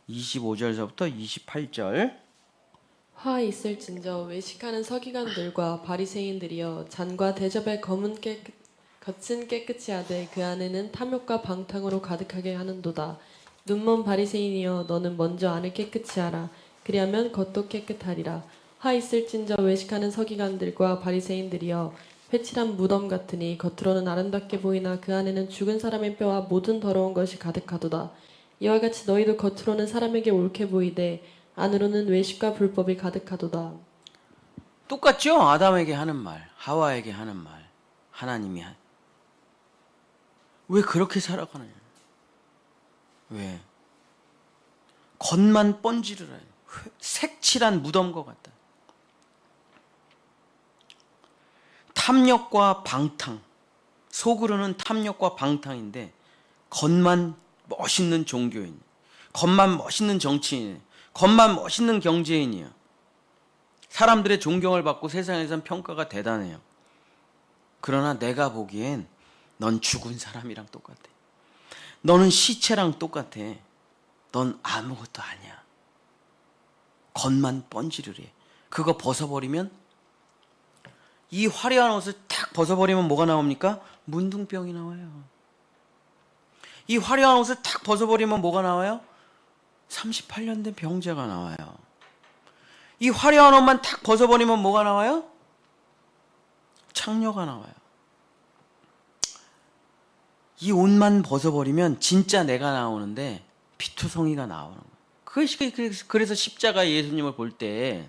25절서부터 28절. 화 있을진저 외식하는 서기관들과 바리새인들이여 잔과 대접에 겉은 깨끗이 하되 그 안에는 탐욕과 방탕으로 가득하게 하는도다. 눈먼 바리새인이여 너는 먼저 안을 깨끗이 하라. 그리하면 겉도 깨끗하리라. 화 있을진저 외식하는 서기관들과 바리새인들이여 회칠한 무덤 같으니 겉으로는 아름답게 보이나 그 안에는 죽은 사람의 뼈와 모든 더러운 것이 가득하도다. 이와 같이 너희도 겉으로는 사람에게 옳게 보이되 안으로는 외식과 불법이 가득하도다. 똑같죠? 아담에게 하는 말, 하와에게 하는 말, 하나님이 왜 그렇게 살아가느냐? 왜? 겉만 번지르라. 색칠한 무덤과 같다. 탐욕과 방탕. 속으로는 탐욕과 방탕인데 겉만 멋있는 종교인, 겉만 멋있는 정치인, 겉만 멋있는 경제인이야. 사람들의 존경을 받고 세상에선 평가가 대단해요. 그러나 내가 보기엔 넌 죽은 사람이랑 똑같아. 너는 시체랑 똑같아. 넌 아무것도 아니야. 겉만 번지르래. 그거 벗어버리면, 이 화려한 옷을 딱 벗어버리면 뭐가 나옵니까? 문둥병이 나와요. 이 화려한 옷을 딱 벗어버리면 뭐가 나와요? 38년 된 병자가 나와요. 이 화려한 옷만 딱 벗어버리면 뭐가 나와요? 창녀가 나와요. 이 옷만 벗어버리면 진짜 내가 나오는데 피투성이가 나오는 거예요. 그래서 십자가 예수님을 볼 때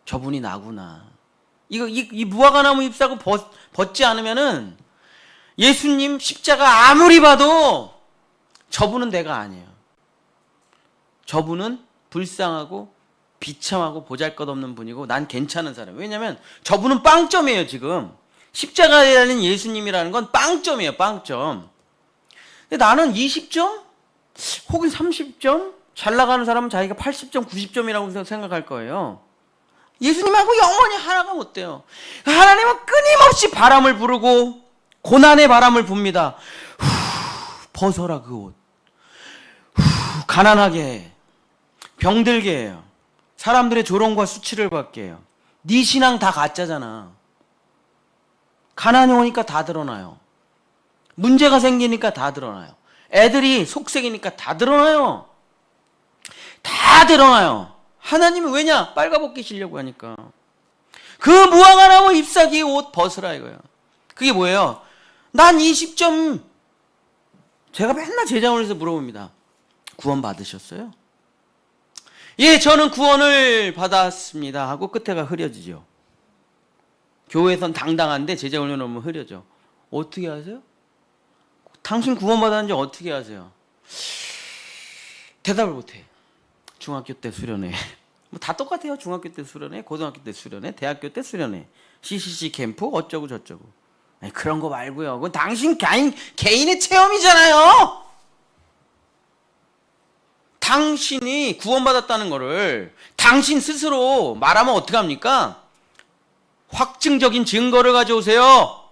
저분이 나구나. 이 무화과 나무 잎사귀 벗지 않으면은 예수님 십자가 아무리 봐도 저분은 내가 아니에요. 저분은 불쌍하고 비참하고 보잘것없는 분이고 난 괜찮은 사람이에요. 왜냐하면 저분은 빵점이에요. 지금 십자가에 달린 예수님이라는 건 빵점이에요. 빵점. 근데 나는 20점 혹은 30점 잘 나가는 사람은 자기가 80점 90점이라고 생각할 거예요. 예수님하고 영원히 하나가 못 돼요. 하나님은 끊임없이 바람을 부르고 고난의 바람을 붑니다. 벗어라 그 옷. 가난하게 해. 병들게 해요. 사람들의 조롱과 수치를 받게 해요. 네 신앙 다 가짜잖아. 가난이 오니까 다 드러나요. 문제가 생기니까 다 드러나요. 애들이 속색이니까 다 드러나요. 다 드러나요. 하나님은 왜냐? 빨가벗기시려고 하니까. 그 무화과 나무 잎사귀 옷 벗으라 이거예요. 그게 뭐예요? 난 20점. 제가 맨날 제자원에서 물어봅니다. 구원 받으셨어요? 예, 저는 구원을 받았습니다 하고 끝에가 흐려지죠. 교회에선 당당한데 제자훈련 오면 흐려져. 어떻게 아세요? 당신 구원 받았는지 어떻게 아세요? 대답을 못해. 중학교 때 수련회 뭐 다 똑같아요. 중학교 때 수련회, 고등학교 때 수련회, 대학교 때 수련회, CCC 캠프 어쩌고 저쩌고. 아니, 그런 거 말고요. 그건 당신 개인의 체험이잖아요. 당신이 구원받았다는 거를 당신 스스로 말하면 어떡합니까? 확증적인 증거를 가져오세요.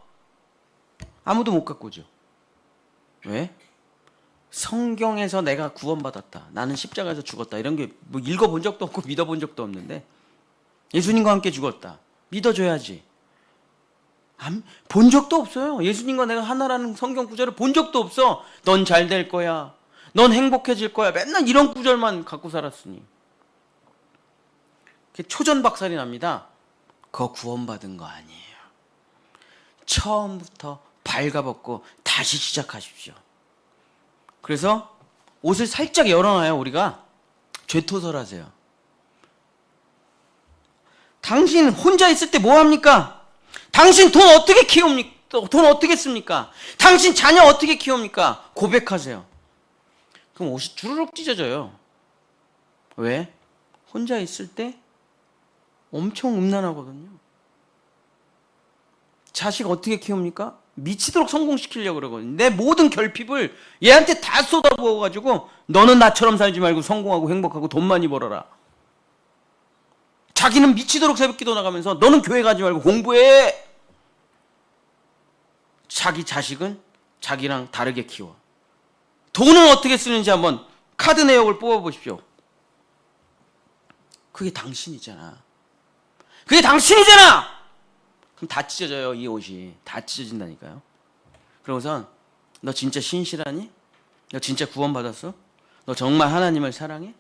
아무도 못 갖고 오죠. 왜? 성경에서 내가 구원받았다, 나는 십자가에서 죽었다, 이런 게 뭐 읽어본 적도 없고 믿어본 적도 없는데 예수님과 함께 죽었다, 믿어줘야지. 본 적도 없어요. 예수님과 내가 하나라는 성경 구절을 본 적도 없어. 넌 잘 될 거야, 넌 행복해질 거야, 맨날 이런 구절만 갖고 살았으니 초전박살이 납니다. 그거 구원받은 거 아니에요. 처음부터 발가벗고 다시 시작하십시오. 그래서 옷을 살짝 열어놔요. 우리가 죄토설하세요. 당신 혼자 있을 때 뭐 합니까? 당신 돈 어떻게 키웁니까? 돈 어떻게 씁니까? 당신 자녀 어떻게 키웁니까? 고백하세요. 그럼 옷이 주르륵 찢어져요. 왜? 혼자 있을 때 엄청 음란하거든요. 자식 어떻게 키웁니까? 미치도록 성공시키려고 그러거든요. 내 모든 결핍을 얘한테 다 쏟아부어가지고 너는 나처럼 살지 말고 성공하고 행복하고 돈 많이 벌어라. 자기는 미치도록 새벽기도 나가면서 너는 교회 가지 말고 공부해. 자기 자식은 자기랑 다르게 키워. 돈은 어떻게 쓰는지 한번 카드 내역을 뽑아보십시오. 그게 당신이잖아. 그게 당신이잖아. 그럼 다 찢어져요. 이 옷이 다 찢어진다니까요. 그러고선 너 진짜 신실하니? 너 진짜 구원받았어? 너 정말 하나님을 사랑해?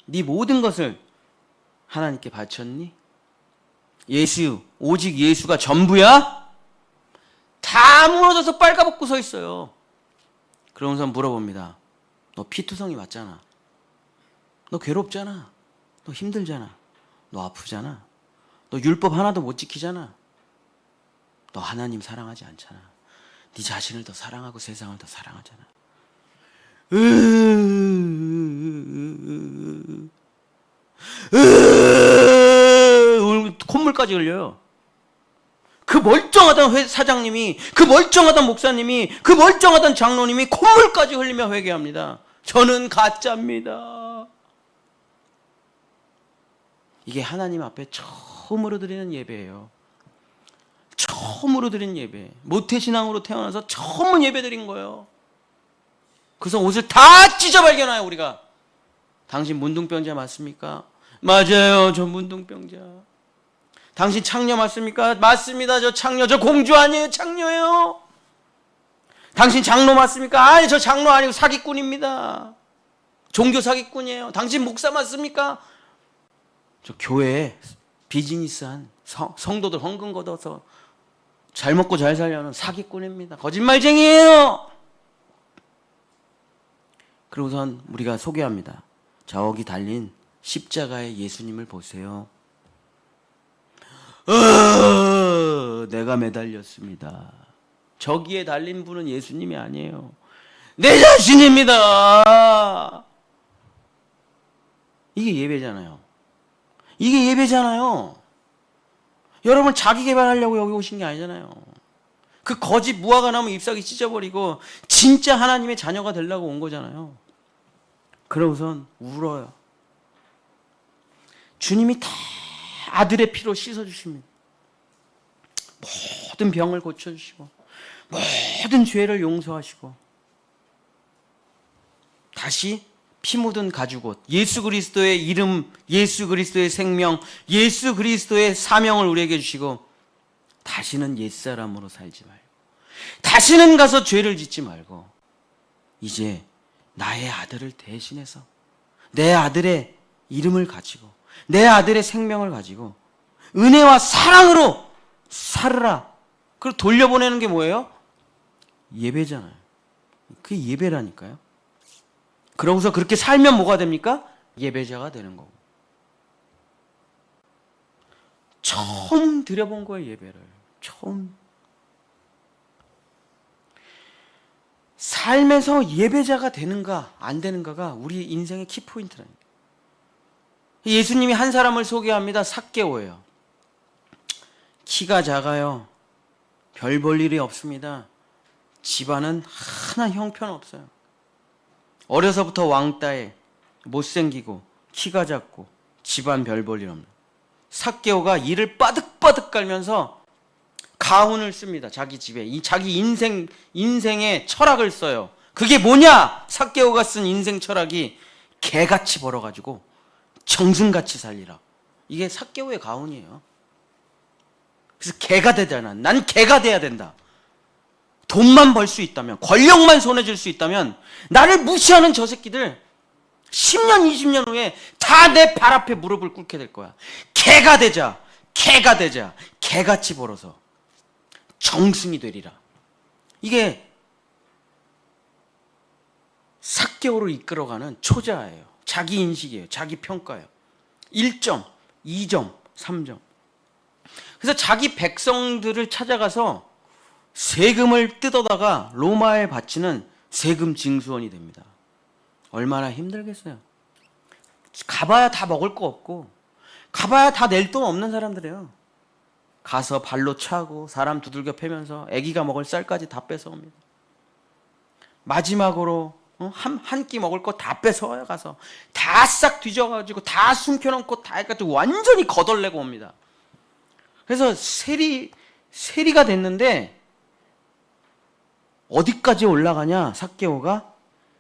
네 모든 것을 하나님께 바쳤니? 예수, 오직 예수가 전부야? 다 무너져서 빨가벗고 서 있어요. 그러면서 물어봅니다. 너 피투성이 맞잖아. 너 괴롭잖아. 너 힘들잖아. 너 아프잖아. 너 율법 하나도 못 지키잖아. 너 하나님 사랑하지 않잖아. 네 자신을 더 사랑하고 세상을 더 사랑하잖아. 콧물까지 흘려요. 그 멀쩡하던 사장님이, 그 멀쩡하던 목사님이, 그 멀쩡하던 장로님이 콧물까지 흘리며 회개합니다. 저는 가짜입니다. 이게 하나님 앞에 처음으로 드리는 예배예요. 처음으로 드린 예배. 모태신앙으로 태어나서 처음 예배 드린 거예요. 그래서 옷을 다 찢어 발견해요. 우리가. 당신 문둥병자 맞습니까? 맞아요. 저 문둥병자. 당신 창녀 맞습니까? 맞습니다. 저 창녀. 저 공주 아니에요. 창녀예요. 당신 장로 맞습니까? 아니, 저 장로 아니고 사기꾼입니다. 종교 사기꾼이에요. 당신 목사 맞습니까? 저 교회에 비즈니스한 성도들 헌금 걷어서 잘 먹고 잘 살려는 사기꾼입니다. 거짓말쟁이에요. 그러고선 우리가 소개합니다. 저기 달린 십자가의 예수님을 보세요. 내가 매달렸습니다. 저기에 달린 분은 예수님이 아니에요. 내 자신입니다. 이게 예배잖아요. 이게 예배잖아요. 여러분 자기 개발하려고 여기 오신 게 아니잖아요. 그 거짓 무화과 나무 잎사귀 찢어버리고 진짜 하나님의 자녀가 되려고 온 거잖아요. 그러고선 울어요. 주님이 다 아들의 피로 씻어주십니다. 모든 병을 고쳐주시고 모든 죄를 용서하시고 다시 피 묻은 가죽옷, 예수 그리스도의 이름, 예수 그리스도의 생명, 예수 그리스도의 사명을 우리에게 주시고 다시는 옛사람으로 살지 말고 다시는 가서 죄를 짓지 말고 이제 나의 아들을 대신해서 내 아들의 이름을 가지고 내 아들의 생명을 가지고 은혜와 사랑으로 살으라. 그리고 돌려보내는 게 뭐예요? 예배잖아요. 그게 예배라니까요. 그러고서 그렇게 살면 뭐가 됩니까? 예배자가 되는 거고. 처음 드려본 거예요, 예배를. 처음. 삶에서 예배자가 되는가 안 되는가가 우리 인생의 키포인트라니까. 예수님이 한 사람을 소개합니다. 삭개오예요. 키가 작아요. 별 볼 일이 없습니다. 집안은 하나 형편없어요. 어려서부터 왕따에 못생기고 키가 작고 집안 별 볼 일 없는 삭개오가 이를 빠득빠득 깔면서 가훈을 씁니다. 자기 집에 자기 인생의 철학을 써요. 그게 뭐냐? 삭개오가 쓴 인생 철학이 개같이 벌어가지고 정승같이 살리라. 이게 삭개오의 가훈이에요. 그래서 개가 되잖아. 난 개가 돼야 된다. 돈만 벌 수 있다면, 권력만 손에 쥘 수 있다면 나를 무시하는 저 새끼들 10년 20년 후에 다 내 발 앞에 무릎을 꿇게 될 거야. 개가 되자. 개같이 벌어서 정승이 되리라. 이게 삭개오를 이끌어가는 초자예요. 자기 인식이에요. 자기 평가예요. 1점, 2점, 3점. 그래서 자기 백성들을 찾아가서 세금을 뜯어다가 로마에 바치는 세금 징수원이 됩니다. 얼마나 힘들겠어요. 가봐야 다 먹을 거 없고 가봐야 다 낼 돈 없는 사람들이에요. 가서 발로 차고 사람 두들겨 패면서 애기가 먹을 쌀까지 다 뺏어옵니다. 마지막으로 한 끼 먹을 거 다 뺏어와요. 가서 다 싹 뒤져가지고 다 숨겨놓고 다 해가지고 완전히 거덜내고 옵니다. 그래서 세리가 됐는데 어디까지 올라가냐? 삭개오가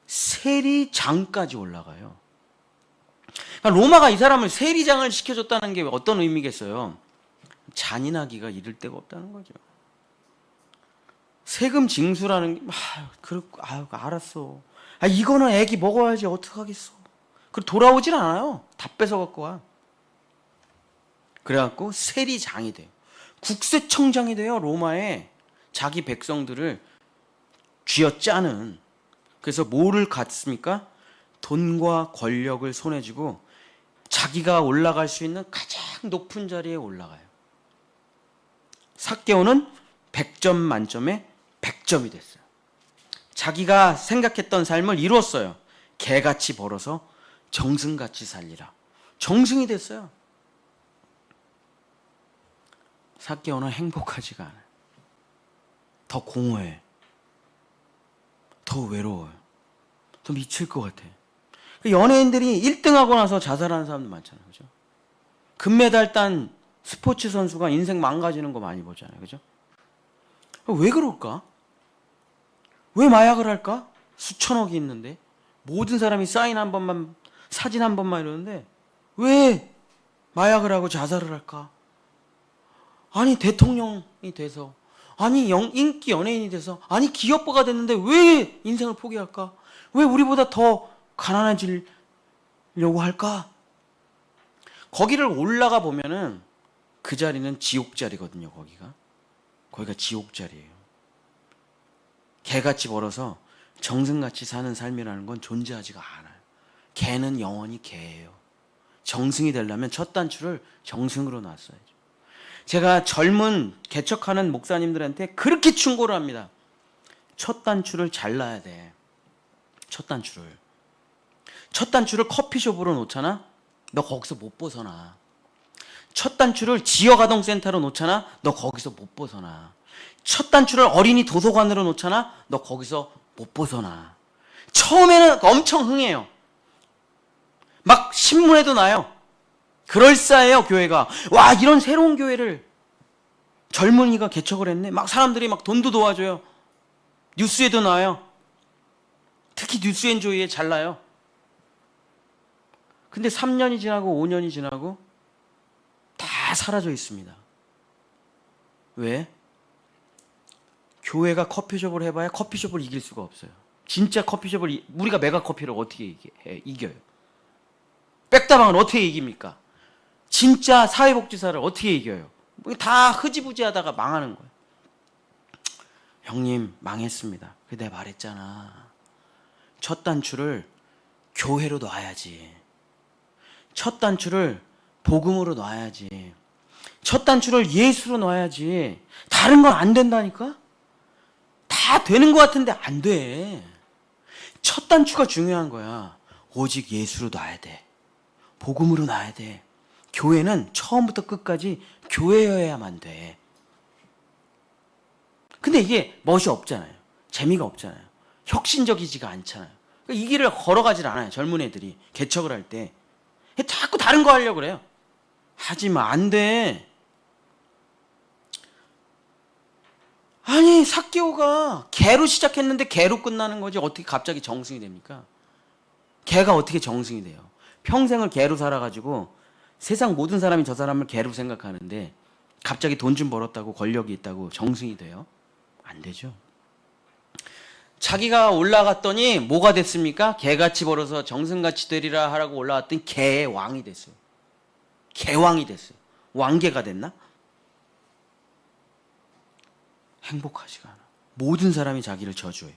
세리장까지 올라가요. 그러니까 로마가 이 사람을 세리장을 시켜줬다는 게 어떤 의미겠어요? 잔인하기가 이를 데가 없다는 거죠. 세금 징수라는 게 알았어. 이거는 애기 먹어야지 어떡하겠어. 그리고 돌아오질 않아요. 다 뺏어갖고 와. 그래갖고 세리장이 돼요. 국세청장이 돼요. 로마에 자기 백성들을 쥐어짜는. 그래서 뭐를 갖습니까? 돈과 권력을 손에 쥐고 자기가 올라갈 수 있는 가장 높은 자리에 올라가요. 삭개오는 100점 만점에 100점이 됐어요. 자기가 생각했던 삶을 이루었어요. 개같이 벌어서 정승같이 살리라. 정승이 됐어요. 삭개오는 행복하지가 않아요. 더 공허해. 더 외로워요. 더 미칠 것 같아. 연예인들이 1등하고 나서 자살하는 사람도 많잖아요. 그죠? 금메달 딴 스포츠 선수가 인생 망가지는 거 많이 보잖아요. 그죠? 왜 그럴까? 왜 마약을 할까? 수천억이 있는데 모든 사람이 사인 한 번만, 사진 한 번만 이러는데 왜 마약을 하고 자살을 할까? 아니 대통령이 돼서, 아니 인기 연예인이 돼서, 아니 기업가가 됐는데 왜 인생을 포기할까? 왜 우리보다 더 가난해지려고 할까? 거기를 올라가 보면은 그 자리는 지옥 자리거든요. 거기가 지옥 자리예요. 개같이 벌어서 정승같이 사는 삶이라는 건 존재하지가 않아요. 개는 영원히 개예요. 정승이 되려면 첫 단추를 정승으로 놨어야죠. 제가 젊은 개척하는 목사님들한테 그렇게 충고를 합니다. 첫 단추를 잘 놔야 돼. 첫 단추를 커피숍으로 놓잖아? 너 거기서 못 벗어나. 첫 단추를 지역아동센터로 놓잖아? 너 거기서 못 벗어나. 첫 단추를 어린이 도서관으로 놓잖아? 너 거기서 못 벗어나. 처음에는 엄청 흥해요. 막 신문에도 나요. 그럴싸해요, 교회가. 와, 이런 새로운 교회를 젊은이가 개척을 했네. 막 사람들이 막 돈도 도와줘요. 뉴스에도 나와요. 특히 뉴스앤조이에 잘 나요. 근데 3년이 지나고 5년이 지나고 다 사라져 있습니다. 왜? 교회가 커피숍을 해봐야 커피숍을 이길 수가 없어요. 진짜 커피숍을 우리가 메가커피를 어떻게 이겨요? 백다방을 어떻게 이깁니까? 진짜 사회복지사를 어떻게 이겨요? 다 흐지부지하다가 망하는 거예요. 형님 망했습니다. 내가 말했잖아. 첫 단추를 교회로 놔야지. 첫 단추를 복음으로 놔야지. 첫 단추를 예수로 놔야지. 다른 건 안 된다니까? 다 되는 것 같은데 안 돼. 첫 단추가 중요한 거야. 오직 예수로 놔야 돼. 복음으로 나야 돼. 교회는 처음부터 끝까지 교회여야만 돼. 근데 이게 멋이 없잖아요. 재미가 없잖아요. 혁신적이지가 않잖아요. 이 길을 걸어가질 않아요. 젊은 애들이 개척을 할 때. 자꾸 다른 거 하려고 그래요. 하지마, 안 돼. 아니, 삭개오가 개로 시작했는데 개로 끝나는 거지 어떻게 갑자기 정승이 됩니까? 개가 어떻게 정승이 돼요? 평생을 개로 살아가지고 세상 모든 사람이 저 사람을 개로 생각하는데 갑자기 돈 좀 벌었다고 권력이 있다고 정승이 돼요? 안 되죠. 자기가 올라갔더니 뭐가 됐습니까? 개같이 벌어서 정승같이 되리라 하라고 올라갔더니 개의 왕이 됐어요. 개왕이 됐어요. 왕개가 됐나? 행복하지가 않아. 모든 사람이 자기를 저주해.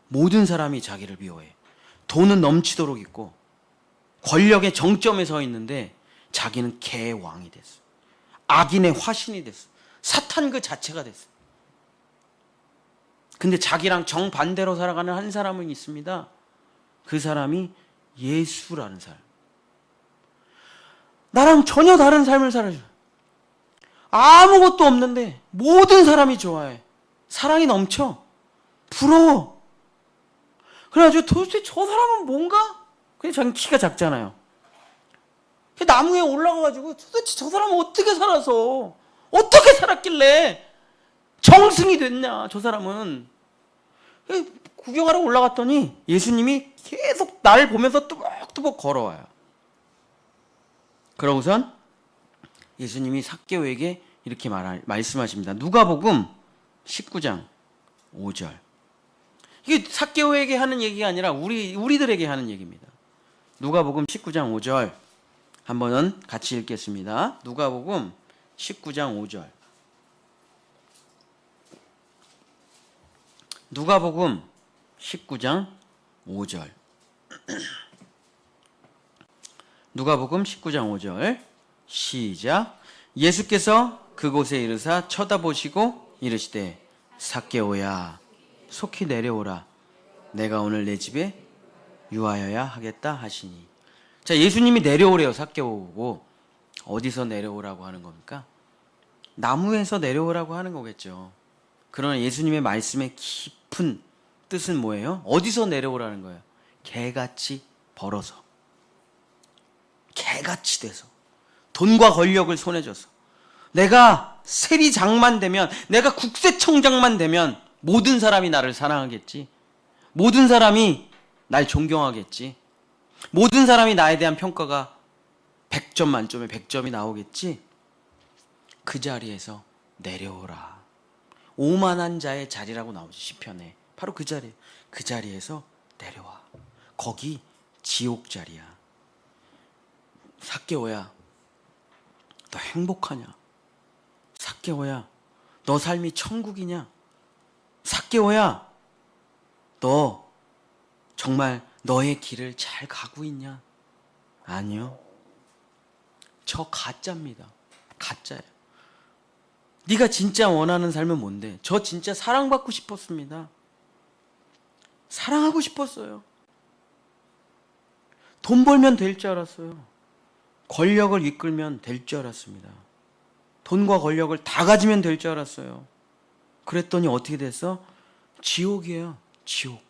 모든 사람이 자기를 미워해. 돈은 넘치도록 있고 권력의 정점에 서 있는데 자기는 개의 왕이 됐어. 악인의 화신이 됐어. 사탄 그 자체가 됐어. 근데 자기랑 정반대로 살아가는 한 사람은 있습니다. 그 사람이 예수라는 사람. 나랑 전혀 다른 삶을 살아줘. 아무것도 없는데 모든 사람이 좋아해. 사랑이 넘쳐. 부러워. 그래가지고 도대체 저 사람은 뭔가? 그냥 자기 키가 작잖아요. 나무에 올라가가지고 도대체 저 사람은 어떻게 살아서 어떻게 살았길래 정승이 됐냐 저 사람은. 구경하러 올라갔더니 예수님이 계속 나를 보면서 뚜벅뚜벅 걸어와요. 그러고선 예수님이 삭개오에게 이렇게 말씀하십니다. 누가복음 19장 5절. 이게 삭개오에게 하는 얘기가 아니라 우리들에게 하는 얘기입니다. 누가복음 19장 5절 한번은 같이 읽겠습니다. 누가복음 19장 5절. 누가복음 19장 5절. 누가복음 19장 5절. 시작. 예수께서 그곳에 이르사 쳐다보시고 이르시되 삭개오야 속히 내려오라. 내가 오늘 내 집에 유하여야 하겠다 하시니. 자, 예수님이 내려오래요. 삭개오고. 어디서 내려오라고 하는 겁니까? 나무에서 내려오라고 하는 거겠죠. 그러나 예수님의 말씀의 깊은 뜻은 뭐예요? 어디서 내려오라는 거예요? 개같이 벌어서, 개같이 돼서, 돈과 권력을 손에 져서, 내가 세리장만 되면, 내가 국세청장만 되면 모든 사람이 나를 사랑하겠지. 모든 사람이 날 존경하겠지. 모든 사람이 나에 대한 평가가 100점 만점에 100점이 나오겠지. 그 자리에서 내려오라. 오만한 자의 자리라고 나오죠. 시편에. 바로 그 자리. 그 자리에서 내려와. 거기 지옥 자리야. 삭개오야, 너 행복하냐? 삭개오야, 너 삶이 천국이냐? 삭개오야, 너 정말 너의 길을 잘 가고 있냐? 아니요. 저 가짜입니다. 가짜예요. 네가 진짜 원하는 삶은 뭔데? 저 진짜 사랑받고 싶었습니다. 사랑하고 싶었어요. 돈 벌면 될 줄 알았어요. 권력을 이끌면 될 줄 알았습니다. 돈과 권력을 다 가지면 될 줄 알았어요. 그랬더니 어떻게 됐어? 지옥이에요. 지옥.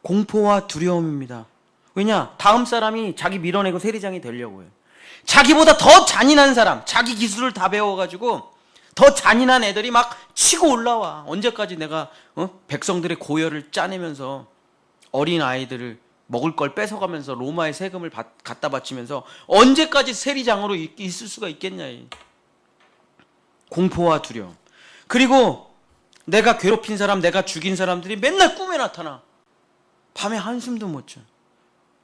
공포와 두려움입니다. 왜냐? 다음 사람이 자기 밀어내고 세리장이 되려고 해요. 자기보다 더 잔인한 사람, 자기 기술을 다 배워가지고 더 잔인한 애들이 막 치고 올라와. 언제까지 내가 백성들의 고열을 짜내면서 어린 아이들을 먹을 걸 뺏어가면서 로마의 세금을 갖다 바치면서 언제까지 세리장으로 있을 수가 있겠냐. 공포와 두려움. 그리고 내가 괴롭힌 사람, 내가 죽인 사람들이 맨날 꿈에 나타나. 밤에 한숨도 못 자.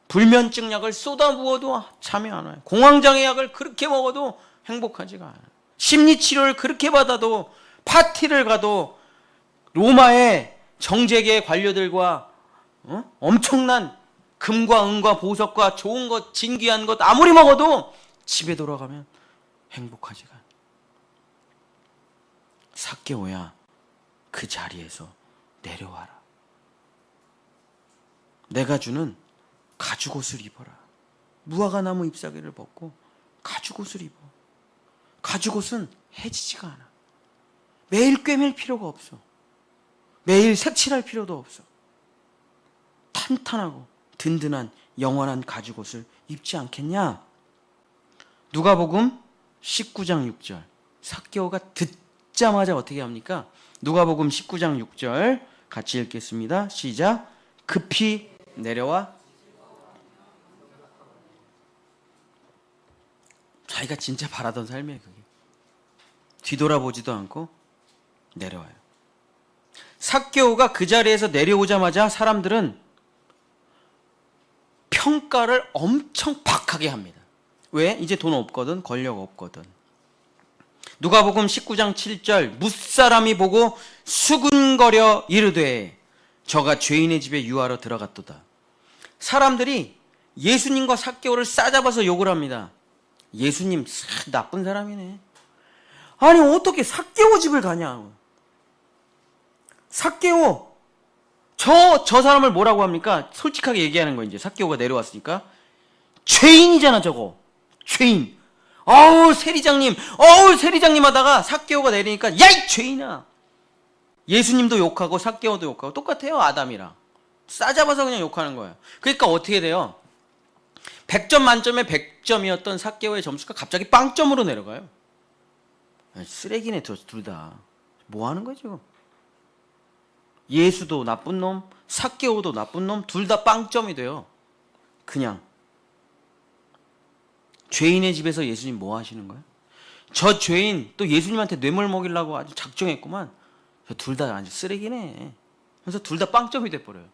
불면증 약을 쏟아부어도 잠이 안 와요. 공황장애 약을 그렇게 먹어도 행복하지가 않아요. 심리치료를 그렇게 받아도, 파티를 가도 로마의 정재계 관료들과 엄청난 금과 은과 보석과 좋은 것, 진귀한 것 아무리 먹어도 집에 돌아가면 행복하지가 않아요. 삭개오야, 그 자리에서 내려와라. 내가 주는 가죽옷을 입어라. 무화과나무 잎사귀를 벗고 가죽옷을 입어. 가죽옷은 해지지가 않아. 매일 꿰맬 필요가 없어. 매일 색칠할 필요도 없어. 탄탄하고 든든한 영원한 가죽옷을 입지 않겠냐? 누가복음 19장 6절. 삭개오가 듣자마자 어떻게 합니까? 누가복음 19장 6절 같이 읽겠습니다. 시작. 급히 내려와 자기가 진짜 바라던 삶이에요. 그게 뒤돌아보지도 않고 내려와요. 삭개오가 그 자리에서 내려오자마자 사람들은 평가를 엄청 박하게 합니다. 왜? 이제 돈 없거든, 권력 없거든. 누가복음 19장 7절 무사람이 보고 수군거려 이르되 저가 죄인의 집에 유하러 들어갔도다. 사람들이 예수님과 삭개오를 싸잡아서 욕을 합니다. 예수님 나쁜 사람이네. 아니 어떻게 삭개오 집을 가냐. 삭개오 저 사람을 뭐라고 합니까? 솔직하게 얘기하는 거예요. 이제 삭개오가 내려왔으니까 죄인이잖아 저거. 죄인. 세리장님 하다가 삭개오가 내리니까 야이 죄인아. 예수님도 욕하고 삭개오도 욕하고 똑같아요. 아담이랑 싸잡아서 그냥 욕하는 거예요. 그러니까 어떻게 돼요? 100점 만점에 100점이었던 삭개오의 점수가 갑자기 빵점으로 내려가요. 쓰레기네 둘 다. 뭐 하는 거야 지금? 예수도 나쁜 놈, 삭개오도 나쁜 놈, 둘 다 빵점이 돼요. 그냥 죄인의 집에서 예수님 뭐 하시는 거예요? 저 죄인 또 예수님한테 뇌물 먹이려고 아주 작정했구만. 저 둘 다 아주 쓰레기네. 그래서 둘 다 빵점이 돼버려요.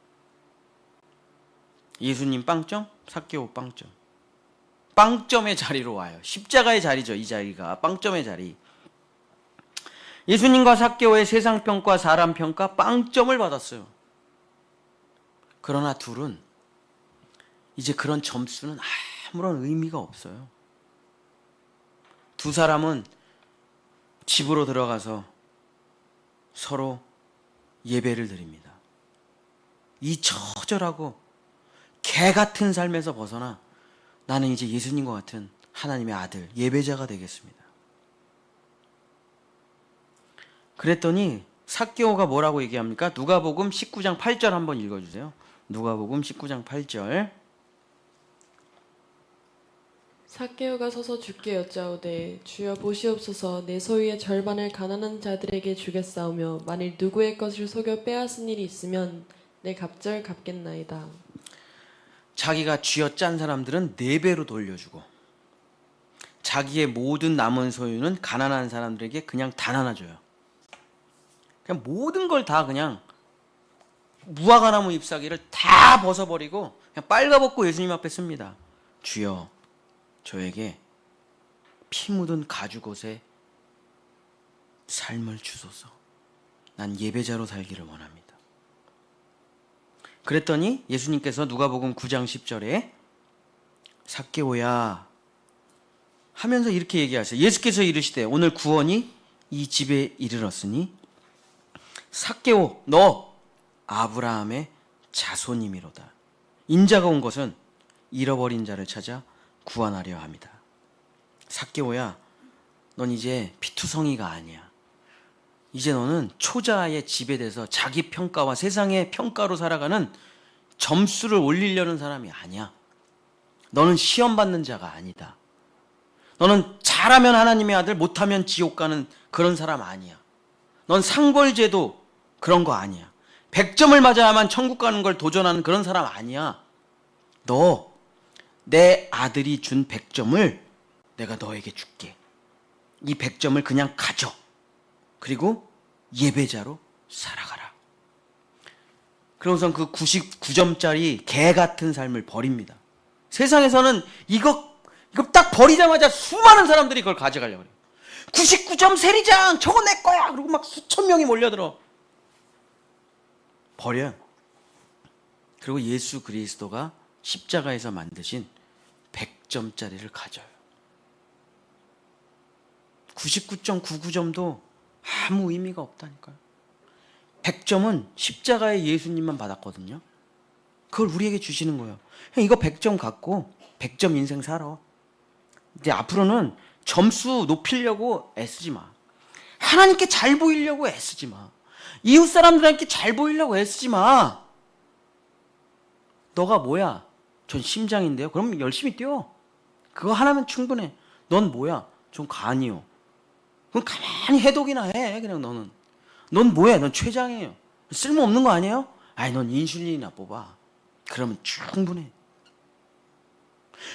예수님 빵점, 삭개오 빵점. 빵점의 자리로 와요. 십자가의 자리죠. 이 자리가 빵점의 자리. 예수님과 삭개오의 세상평가 사람평가 빵점을 받았어요. 그러나 둘은 이제 그런 점수는 아무런 의미가 없어요. 두 사람은 집으로 들어가서 서로 예배를 드립니다. 이 처절하고 개 같은 삶에서 벗어나 나는 이제 예수님과 같은 하나님의 아들, 예배자가 되겠습니다. 그랬더니 삭개오가 뭐라고 얘기합니까? 누가복음 19장 8절 한번 읽어주세요. 누가복음 19장 8절. 삭개오가 서서 주께 여짜오되 주여 보시옵소서 내 소유의 절반을 가난한 자들에게 주겠사오며 만일 누구의 것을 속여 빼앗은 일이 있으면 내 갑절 갚겠나이다. 자기가 쥐어짠 사람들은 4배로 돌려주고 자기의 모든 남은 소유는 가난한 사람들에게 그냥 다 나눠줘요. 그냥 모든 걸 다 그냥 무화과나무 잎사귀를 다 벗어버리고 그냥 빨가벗고 예수님 앞에 씁니다. 주여 저에게 피 묻은 가죽옷에 삶을 주소서. 난 예배자로 살기를 원합니다. 그랬더니 예수님께서 누가복음 9장 10절에 삭개오야 하면서 이렇게 얘기하세요. 예수께서 이르시되 오늘 구원이 이 집에 이르렀으니 삭개오 너 아브라함의 자손이미로다. 인자가 온 것은 잃어버린 자를 찾아 구원하려 합니다. 삭개오야 넌 이제 피투성이가 아니야. 이제 너는 초자의 지배돼서 자기 평가와 세상의 평가로 살아가는 점수를 올리려는 사람이 아니야. 너는 시험 받는 자가 아니다. 너는 잘하면 하나님의 아들, 못하면 지옥 가는 그런 사람 아니야. 넌 상벌제도 그런 거 아니야. 100점을 맞아야만 천국 가는 걸 도전하는 그런 사람 아니야. 너 내 아들이 준 100점을 내가 너에게 줄게. 이 100점을 그냥 가져. 그리고 예배자로 살아가라. 그러고선 그 99점짜리 개 같은 삶을 버립니다. 세상에서는 이거 딱 버리자마자 수많은 사람들이 그걸 가져가려고 해요. 99점 세리장 저거 내 거야. 그리고 막 수천 명이 몰려들어. 버려요. 그리고 예수 그리스도가 십자가에서 만드신 100점짜리를 가져요. 99.99점도 아무 의미가 없다니까요. 100점은 십자가의 예수님만 받았거든요. 그걸 우리에게 주시는 거예요. 이거 100점 갖고 100점 인생 살아. 근데 앞으로는 점수 높이려고 애쓰지 마. 하나님께 잘 보이려고 애쓰지 마. 이웃 사람들한테 잘 보이려고 애쓰지 마. 너가 뭐야? 전 심장인데요. 그럼 열심히 뛰어. 그거 하나면 충분해. 넌 뭐야? 전 간이요. 그럼 가만히 해독이나 해. 그냥 너는. 넌 뭐야? 넌 췌장이에요. 쓸모없는 거 아니에요? 아니, 넌 인슐린이나 뽑아. 그러면 충분해.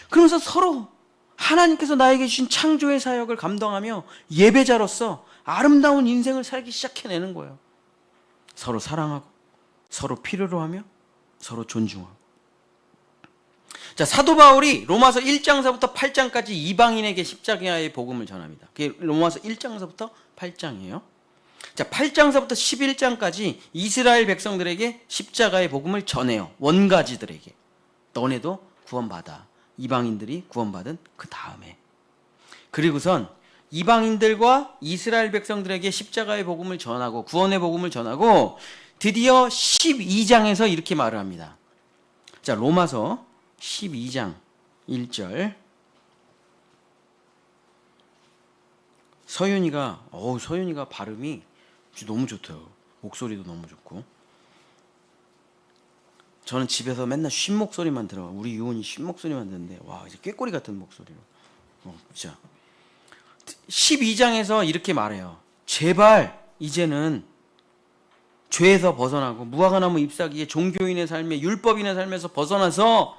그러면서 서로 하나님께서 나에게 주신 창조의 사역을 감당하며 예배자로서 아름다운 인생을 살기 시작해내는 거예요. 서로 사랑하고, 서로 필요로 하며, 서로 존중하고. 자, 사도 바울이 로마서 1장서부터 8장까지 이방인에게 십자가의 복음을 전합니다. 그게 로마서 1장서부터 8장이에요. 자, 8장서부터 11장까지 이스라엘 백성들에게 십자가의 복음을 전해요. 원가지들에게. 너네도 구원받아. 이방인들이 구원받은 그 다음에. 그리고선 이방인들과 이스라엘 백성들에게 십자가의 복음을 전하고 구원의 복음을 전하고 드디어 12장에서 이렇게 말을 합니다. 자, 로마서 12장 1절. 서윤이가 발음이 너무 좋대요. 목소리도 너무 좋고. 저는 집에서 맨날 쉰 목소리만 들어. 우리 유원이 쉰 목소리만 듣는데 와, 이제 꾀꼬리 같은 목소리로. 진짜. 12장에서 이렇게 말해요. 제발 이제는 죄에서 벗어나고 무화과나무 잎사귀의 종교인의 삶에 율법인의 삶에서 벗어나서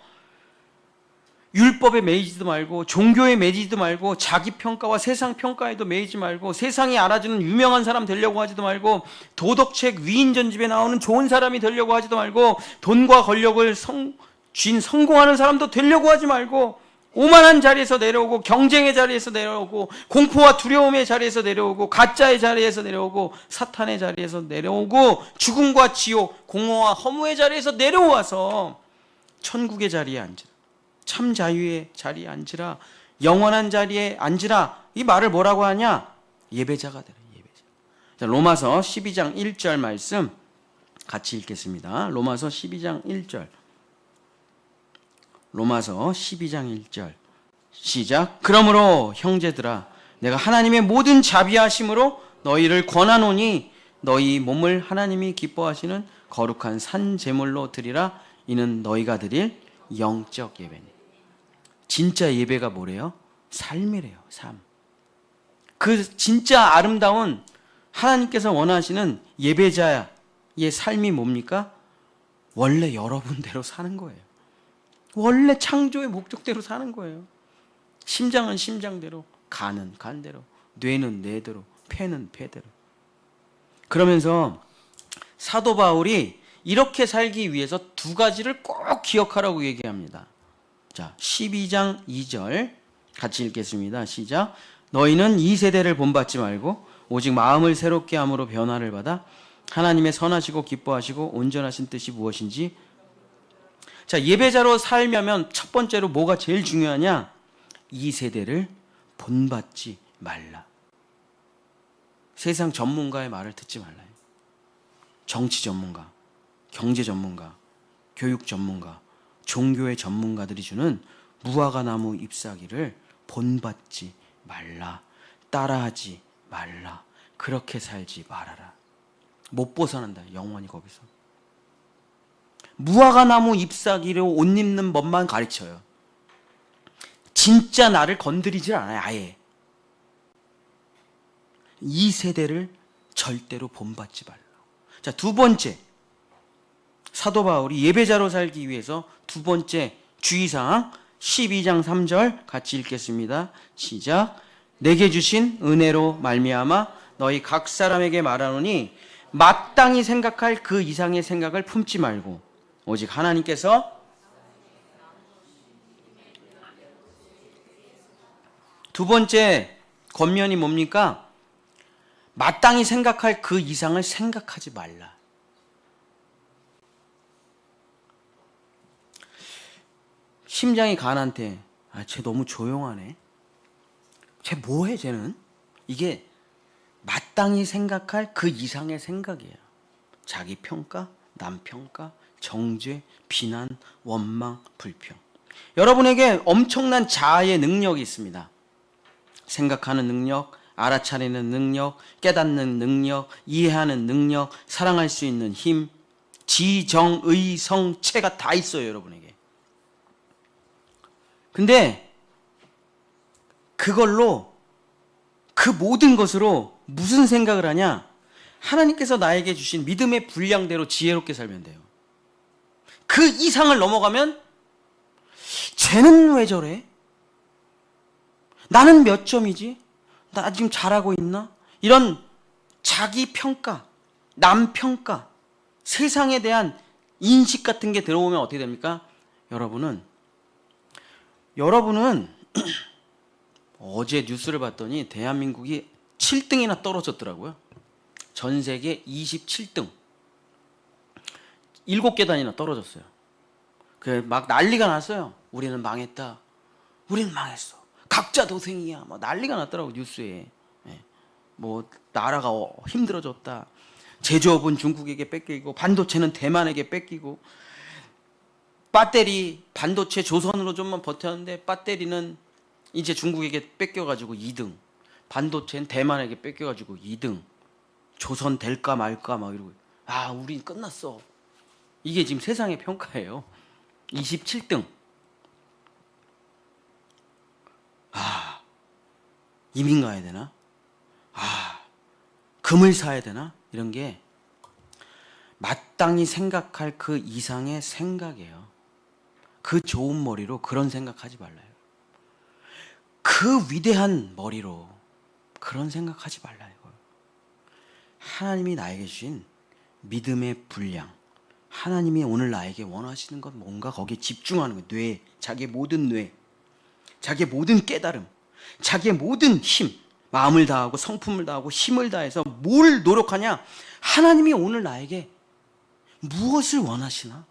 율법에 매이지도 말고 종교에 매이지도 말고 자기 평가와 세상 평가에도 매이지 말고 세상이 알아주는 유명한 사람 되려고 하지도 말고 도덕책 위인전집에 나오는 좋은 사람이 되려고 하지도 말고 돈과 권력을 쥔 성공하는 사람도 되려고 하지 말고 오만한 자리에서 내려오고 경쟁의 자리에서 내려오고 공포와 두려움의 자리에서 내려오고 가짜의 자리에서 내려오고 사탄의 자리에서 내려오고 죽음과 지옥 공허와 허무의 자리에서 내려와서 천국의 자리에 앉으라. 참 자유의 자리에 앉으라. 영원한 자리에 앉으라. 이 말을 뭐라고 하냐? 예배자가 되라. 예배자. 자, 로마서 12장 1절 말씀 같이 읽겠습니다. 로마서 12장 1절. 로마서 12장 1절. 시작. 그러므로 형제들아 내가 하나님의 모든 자비하심으로 너희를 권하노니 너희 몸을 하나님이 기뻐하시는 거룩한 산 제물로 드리라. 이는 너희가 드릴 영적 예배니. 진짜 예배가 뭐래요? 삶이래요. 삶. 그 진짜 아름다운 하나님께서 원하시는 예배자의 삶이 뭡니까? 원래 여러분대로 사는 거예요. 원래 창조의 목적대로 사는 거예요. 심장은 심장대로, 간은 간대로, 뇌는 뇌대로, 폐는 폐대로. 그러면서 사도 바울이 이렇게 살기 위해서 두 가지를 꼭 기억하라고 얘기합니다. 자, 12장 2절 같이 읽겠습니다. 시작. 너희는 이 세대를 본받지 말고 오직 마음을 새롭게 함으로 변화를 받아 하나님의 선하시고 기뻐하시고 온전하신 뜻이 무엇인지. 자, 예배자로 살려면 첫 번째로 뭐가 제일 중요하냐? 이 세대를 본받지 말라. 세상 전문가의 말을 듣지 말라요. 정치 전문가, 경제 전문가, 교육 전문가, 종교의 전문가들이 주는 무화과나무 잎사귀를 본받지 말라. 따라하지 말라. 그렇게 살지 말아라. 못 벗어난다. 영원히 거기서. 무화과나무 잎사귀로 옷 입는 법만 가르쳐요. 진짜 나를 건드리질 않아요. 아예. 이 세대를 절대로 본받지 말라. 자, 두 번째. 사도 바울이 예배자로 살기 위해서 두 번째 주의사항 12장 3절 같이 읽겠습니다. 시작. 내게 주신 은혜로 말미암아 너희 각 사람에게 말하노니 마땅히 생각할 그 이상의 생각을 품지 말고 오직 하나님께서 두 번째 권면이 뭡니까? 마땅히 생각할 그 이상을 생각하지 말라. 심장이 간한테 쟤 너무 조용하네. 쟤 뭐해 쟤는? 이게 마땅히 생각할 그 이상의 생각이에요. 자기 평가, 남 평가, 정죄, 비난, 원망, 불평. 여러분에게 엄청난 자아의 능력이 있습니다. 생각하는 능력, 알아차리는 능력, 깨닫는 능력, 이해하는 능력, 사랑할 수 있는 힘, 지, 정, 의, 성, 체가 다 있어요, 여러분에게. 근데 그걸로, 그 모든 것으로 무슨 생각을 하냐? 하나님께서 나에게 주신 믿음의 분량대로 지혜롭게 살면 돼요. 그 이상을 넘어가면 쟤는 왜 저래? 나는 몇 점이지? 나 지금 잘하고 있나? 이런 자기 평가, 남 평가, 세상에 대한 인식 같은 게 들어오면 어떻게 됩니까? 여러분은 어제 뉴스를 봤더니 대한민국이 7등이나 떨어졌더라고요. 전 세계 27등. 7계단이나 떨어졌어요. 막 난리가 났어요. 우리는 망했다. 우리는 망했어. 각자 도생이야. 막 난리가 났더라고, 뉴스에. 뭐 나라가 힘들어졌다. 제조업은 중국에게 뺏기고, 반도체는 대만에게 뺏기고, 배터리, 반도체 조선으로 좀만 버텼는데 배터리는 이제 중국에게 뺏겨가지고 2등, 반도체는 대만에게 뺏겨가지고 2등, 조선 될까 말까 막 이러고, 아, 우린 끝났어. 이게 지금 세상의 평가예요. 27등. 아, 이민 가야 되나? 아, 금을 사야 되나? 이런 게 마땅히 생각할 그 이상의 생각이에요. 그 좋은 머리로 그런 생각하지 말라요. 그 위대한 머리로 그런 생각하지 말라 이거예요. 하나님이 나에게 주신 믿음의 분량, 하나님이 오늘 나에게 원하시는 건 뭔가 거기에 집중하는 거예요. 뇌, 자기의 모든 뇌, 자기의 모든 깨달음, 자기의 모든 힘, 마음을 다하고 성품을 다하고 힘을 다해서 뭘 노력하냐? 하나님이 오늘 나에게 무엇을 원하시나?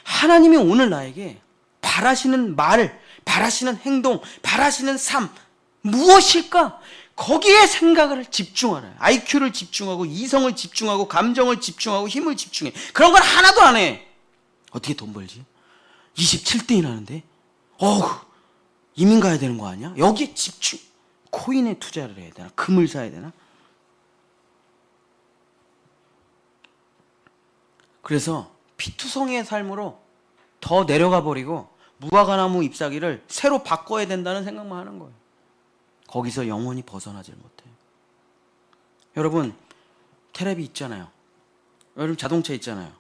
하나님이 오늘 나에게 바라시는 말, 바라시는 행동, 바라시는 삶 무엇일까? 거기에 생각을 집중하라. IQ를 집중하고, 이성을 집중하고, 감정을 집중하고, 힘을 집중해. 그런 건 하나도 안 해. 어떻게 돈 벌지? 27등이라는데? 어우, 이민 가야 되는 거 아니야? 여기에 집중. 코인에 투자를 해야 되나? 금을 사야 되나? 그래서 피투성이의 삶으로 더 내려가 버리고 무화과나무 잎사귀를 새로 바꿔야 된다는 생각만 하는 거예요. 거기서 영원히 벗어나질 못해요. 여러분, 텔레비 있잖아요. 여러분, 자동차 있잖아요.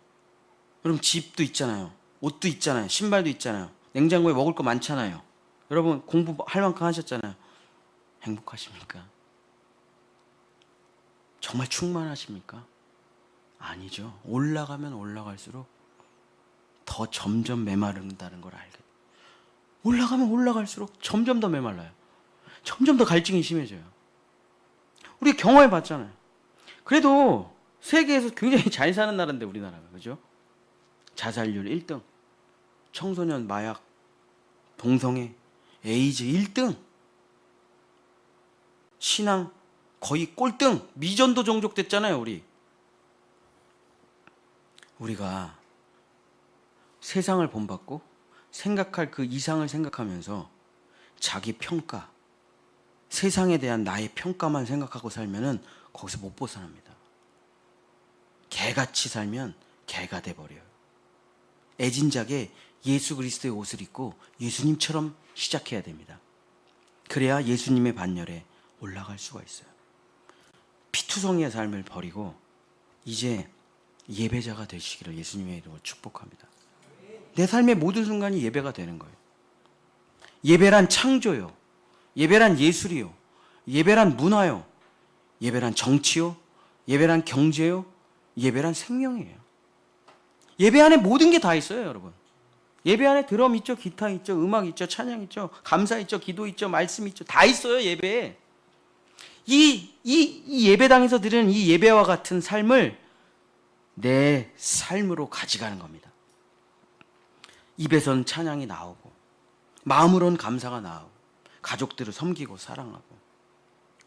여러분, 집도 있잖아요. 옷도 있잖아요. 신발도 있잖아요. 냉장고에 먹을 거 많잖아요. 여러분, 공부할 만큼 하셨잖아요. 행복하십니까? 정말 충만하십니까? 아니죠. 올라가면 올라갈수록 더 점점 메마른다는 걸 알게 돼요. 올라가면 올라갈수록 점점 더 메말라요. 점점 더 갈증이 심해져요. 우리가 경험해 봤잖아요. 그래도 세계에서 굉장히 잘 사는 나라인데 우리나라가, 그죠? 자살률 1등, 청소년 마약, 동성애, 에이즈 1등, 신앙 거의 꼴등, 미전도 종족됐잖아요, 우리. 우리가 세상을 본받고 생각할 그 이상을 생각하면서 자기 평가, 세상에 대한 나의 평가만 생각하고 살면은 거기서 못 벗어납니다. 개같이 살면 개가 돼버려요. 애진작에 예수 그리스도의 옷을 입고 예수님처럼 시작해야 됩니다. 그래야 예수님의 반열에 올라갈 수가 있어요. 피투성이의 삶을 버리고 이제 예배자가 되시기를 예수님의 이름으로 축복합니다. 내 삶의 모든 순간이 예배가 되는 거예요. 예배란 창조요. 예배란 예술이요. 예배란 문화요. 예배란 정치요. 예배란 경제요. 예배란 생명이에요. 예배 안에 모든 게 다 있어요, 여러분. 예배 안에 드럼 있죠, 기타 있죠, 음악 있죠, 찬양 있죠, 감사 있죠, 기도 있죠, 말씀 있죠. 다 있어요, 예배에. 이 예배당에서 드리는 이 예배와 같은 삶을 내 삶으로 가져가는 겁니다. 입에선 찬양이 나오고 마음으론 감사가 나오고 가족들을 섬기고 사랑하고.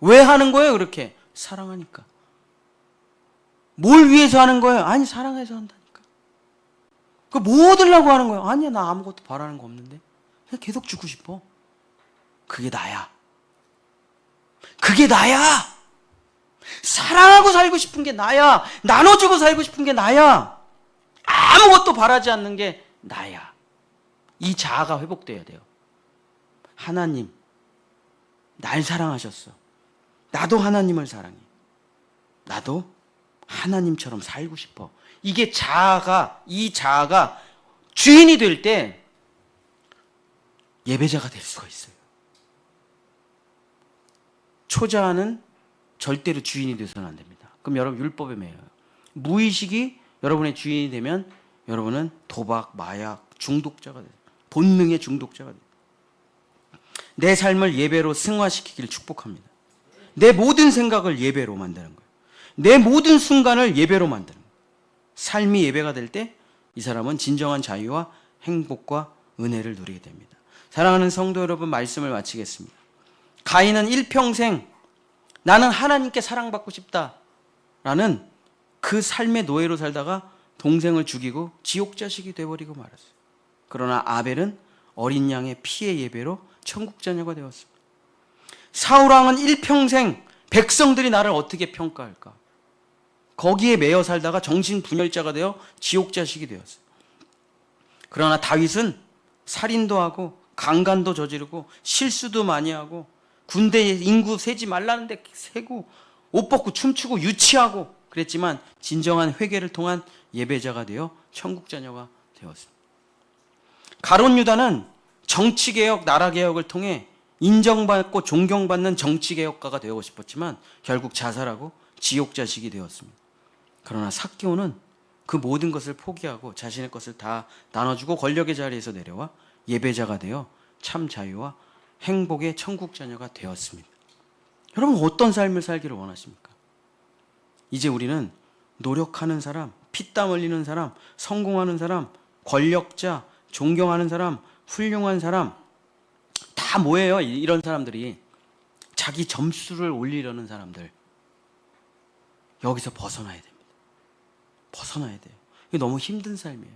왜 하는 거예요, 그렇게? 사랑하니까. 뭘 위해서 하는 거예요? 아니, 사랑해서 한다니까. 그 뭐 얻으려고 하는 거야? 아니야, 나 아무것도 바라는 거 없는데. 그냥 계속 죽고 싶어. 그게 나야. 그게 나야. 사랑하고 살고 싶은 게 나야. 나눠주고 살고 싶은 게 나야. 아무것도 바라지 않는 게 나야. 이 자아가 회복돼야 돼요. 하나님, 날 사랑하셨어. 나도 하나님을 사랑해. 나도 하나님처럼 살고 싶어. 이게 이 자아가 주인이 될 때 예배자가 될 수가 있어요. 초자아는 절대로 주인이 되서는 안 됩니다. 그럼 여러분 율법에 매여요. 무의식이 여러분의 주인이 되면 여러분은 도박, 마약, 중독자가 돼요. 본능의 중독자가 돼요. 내 삶을 예배로 승화시키기를 축복합니다. 내 모든 생각을 예배로 만드는 거예요. 내 모든 순간을 예배로 만드는 거예요. 삶이 예배가 될 때 이 사람은 진정한 자유와 행복과 은혜를 누리게 됩니다. 사랑하는 성도 여러분, 말씀을 마치겠습니다. 가인은 일평생 나는 하나님께 사랑받고 싶다라는 그 삶의 노예로 살다가 동생을 죽이고 지옥 자식이 되어버리고 말았어요. 그러나 아벨은 어린 양의 피의 예배로 천국 자녀가 되었습니다. 사울왕은 일평생 백성들이 나를 어떻게 평가할까? 거기에 매여 살다가 정신분열자가 되어 지옥 자식이 되었어요. 그러나 다윗은 살인도 하고 강간도 저지르고 실수도 많이 하고 군대 인구 세지 말라는데 세고 옷 벗고 춤추고 유치하고 그랬지만 진정한 회개를 통한 예배자가 되어 천국 자녀가 되었습니다. 가룟 유다는 정치개혁, 나라개혁을 통해 인정받고 존경받는 정치개혁가가 되고 싶었지만 결국 자살하고 지옥 자식이 되었습니다. 그러나 삭개오는 그 모든 것을 포기하고 자신의 것을 다 나눠주고 권력의 자리에서 내려와 예배자가 되어 참 자유와 행복의 천국 자녀가 되었습니다. 여러분 어떤 삶을 살기를 원하십니까? 이제 우리는 노력하는 사람, 피땀 흘리는 사람, 성공하는 사람, 권력자, 존경하는 사람, 훌륭한 사람 다 뭐예요? 이런 사람들이 자기 점수를 올리려는 사람들. 여기서 벗어나야 됩니다. 벗어나야 돼요. 이게 너무 힘든 삶이에요.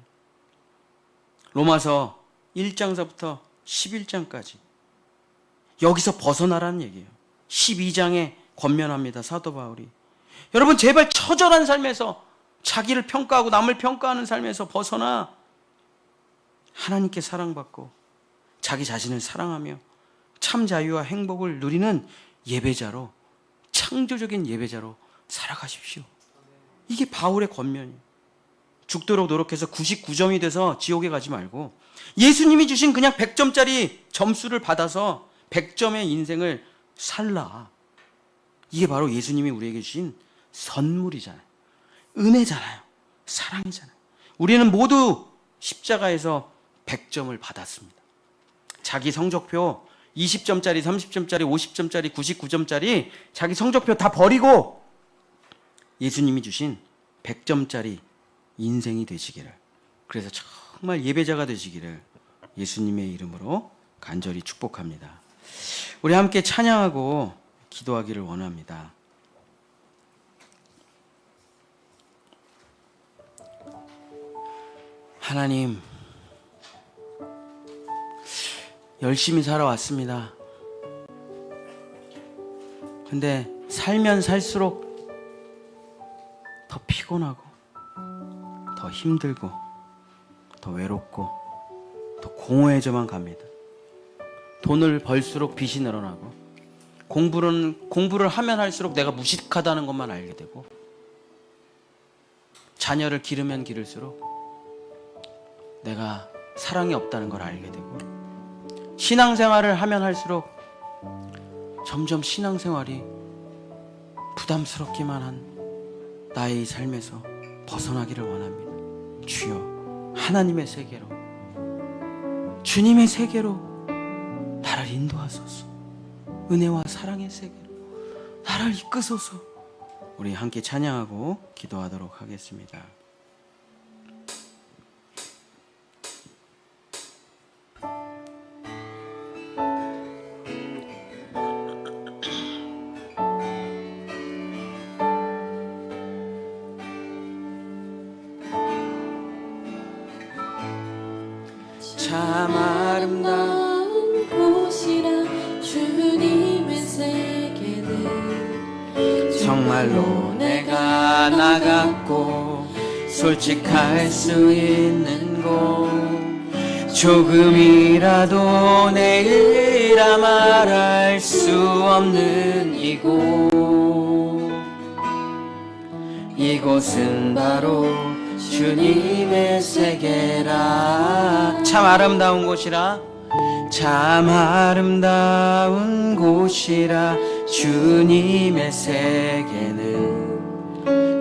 로마서 1장서부터 11장까지 여기서 벗어나라는 얘기예요. 12장에 권면합니다. 사도 바울이. 여러분 제발 처절한 삶에서 자기를 평가하고 남을 평가하는 삶에서 벗어나 하나님께 사랑받고 자기 자신을 사랑하며 참 자유와 행복을 누리는 예배자로, 창조적인 예배자로 살아가십시오. 이게 바울의 권면이에요. 죽도록 노력해서 99점이 돼서 지옥에 가지 말고 예수님이 주신 그냥 100점짜리 점수를 받아서 100점의 인생을 살라. 이게 바로 예수님이 우리에게 주신 선물이잖아요. 은혜잖아요. 사랑이잖아요. 우리는 모두 십자가에서 100점을 받았습니다. 자기 성적표 20점짜리, 30점짜리, 50점짜리, 99점짜리 자기 성적표 다 버리고 예수님이 주신 100점짜리 인생이 되시기를, 그래서 정말 예배자가 되시기를 예수님의 이름으로 간절히 축복합니다. 우리 함께 찬양하고 기도하기를 원합니다. 하나님, 열심히 살아왔습니다. 근데 살면 살수록 더 피곤하고 더 힘들고 더 외롭고 더 공허해져만 갑니다. 돈을 벌수록 빚이 늘어나고 공부를 하면 할수록 내가 무식하다는 것만 알게 되고 자녀를 기르면 기를수록 내가 사랑이 없다는 걸 알게 되고 신앙생활을 하면 할수록 점점 신앙생활이 부담스럽기만 한 나의 삶에서 벗어나기를 원합니다. 주여, 하나님의 세계로, 주님의 세계로 나를 인도하소서. 은혜와 사랑의 세계로 나를 이끄소서. 우리 함께 찬양하고 기도하도록 하겠습니다. 참 아름다운 곳이라 주님의 세계는 정말로 내가 나갔고 솔직할 수 있는 곳 조금이라도 내일아 말할 수 없는 이곳은 바로 주님의 세계라 참 아름다운 곳이라 참 아름다운 곳이라 주님의 세계는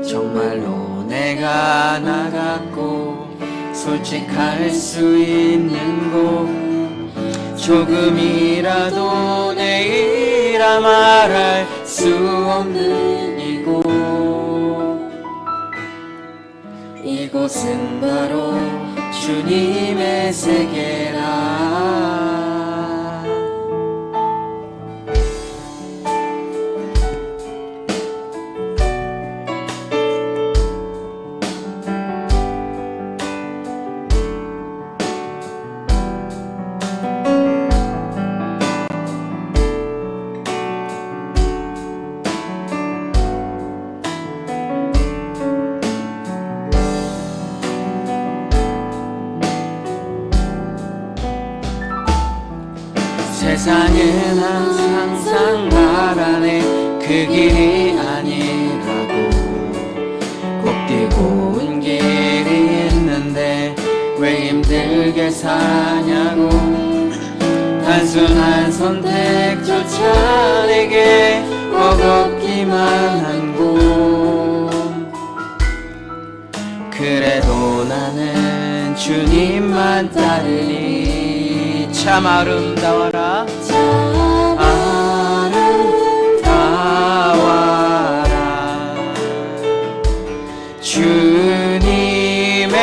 정말로 내가 나갔고 솔직할 수 있는 곳 조금이라도 내일아 말할 수 없는 이곳은 바로 주님의 세계라 세상은 항상 말 안에 그 길이 아니라고 꼭 뛰고 온 길이 있는데 왜 힘들게 사냐고 단순한 선택조차 내게 버겁기만 한 곳 그래도 나는 주님만 따르니 참 아름다워라 참 아름다워라 주님의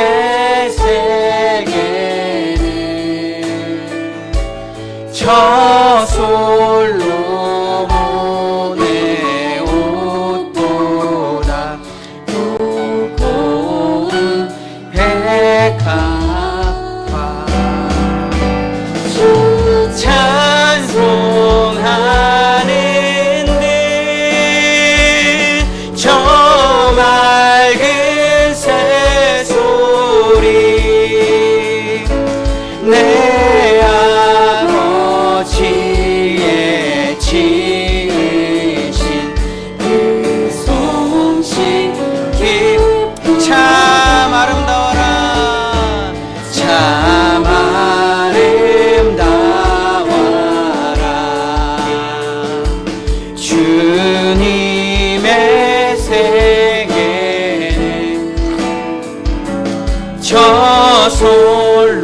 세계는 저 솔로몬의 옷보다 두꺼운 백합 찬송하는 듯 저 맑은 새소리 내 아버지의 지으신 그 솜씨 참 아름다워라 참 주님의 세계는 저 솔로몬의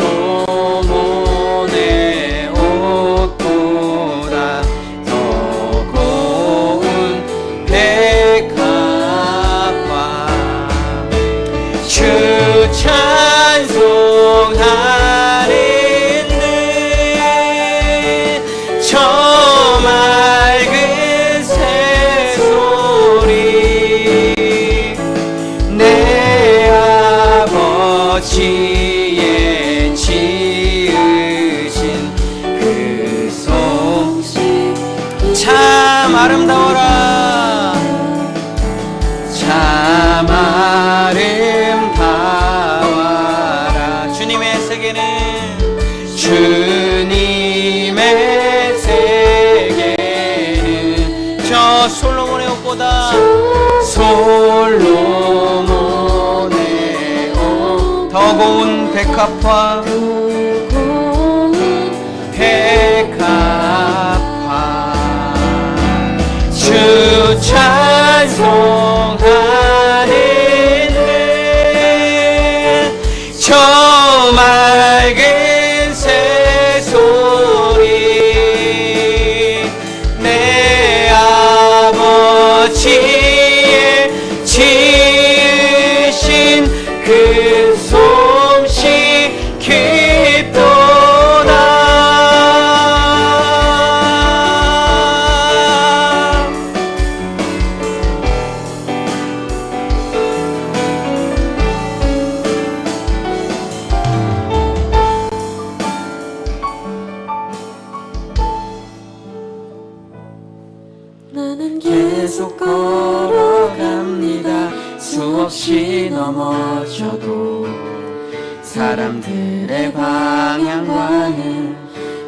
옷보다 더 고운 백합화 주 찬송하는 듯 저 맑은 새소리 내 아버지의 지으신 그 솜씨 참 아름다워라 참 아름다워라 주님의 세계는 주님의 세계는 저 솔로몬의 옷보다 솔로몬의 옷 더 고운 백합화 주 찬송하는 저 맑은 새소리 내 아버지의 지으신 그 솜씨 깊도다 계속 걸어갑니다. 수없이 넘어져도 사람들의 방향과는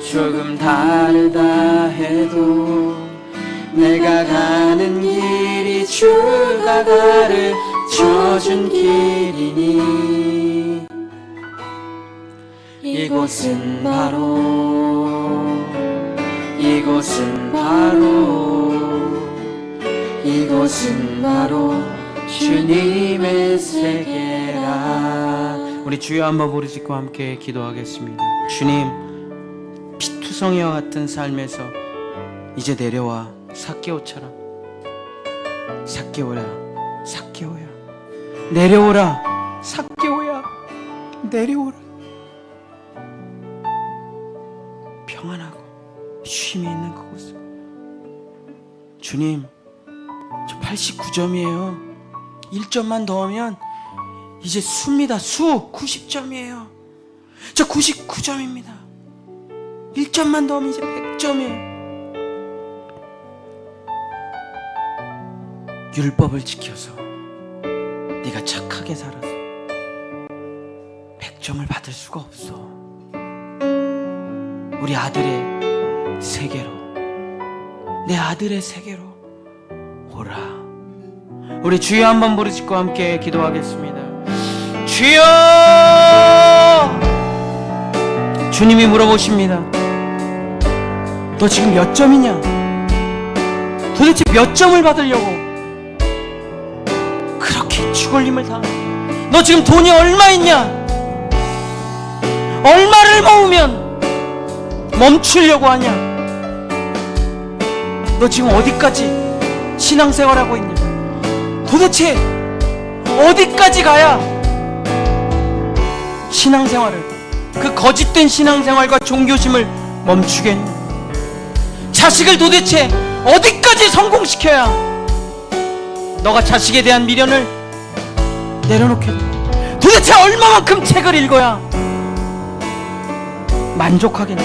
조금 다르다 해도 내가 가는 길이 주가 가르쳐준 길이니 이곳은 바로 주님의 세계라. 우리 주여 한번 부르짖고 함께 기도하겠습니다. 주님, 피투성이와 같은 삶에서 이제 내려와 삭개오처럼. 삭개오야, 삭개오야, 내려오라. 삭개오야, 내려오라. 평안하고 쉼이 있는 그곳에. 주님, 저 89점이에요 1점만 더 하면 이제 수입니다. 수 90점이에요 저 99점입니다 1점만 더 하면 이제 100점이에요 율법을 지켜서 네가 착하게 살아서 100점을 받을 수가 없어. 우리 아들의 세계로, 내 아들의 세계로 오라. 우리 주여 한번 부르짖고 함께 기도하겠습니다. 주여! 주님이 물어보십니다. 너 지금 몇 점이냐? 도대체 몇 점을 받으려고 그렇게 죽을림을 당하냐? 너 지금 돈이 얼마 있냐? 얼마를 모으면 멈추려고 하냐? 너 지금 어디까지 신앙생활하고 있냐? 도대체 어디까지 가야 신앙생활을, 그 거짓된 신앙생활과 종교심을 멈추겠냐? 자식을 도대체 어디까지 성공시켜야 너가 자식에 대한 미련을 내려놓겠냐? 도대체 얼마만큼 책을 읽어야 만족하겠냐?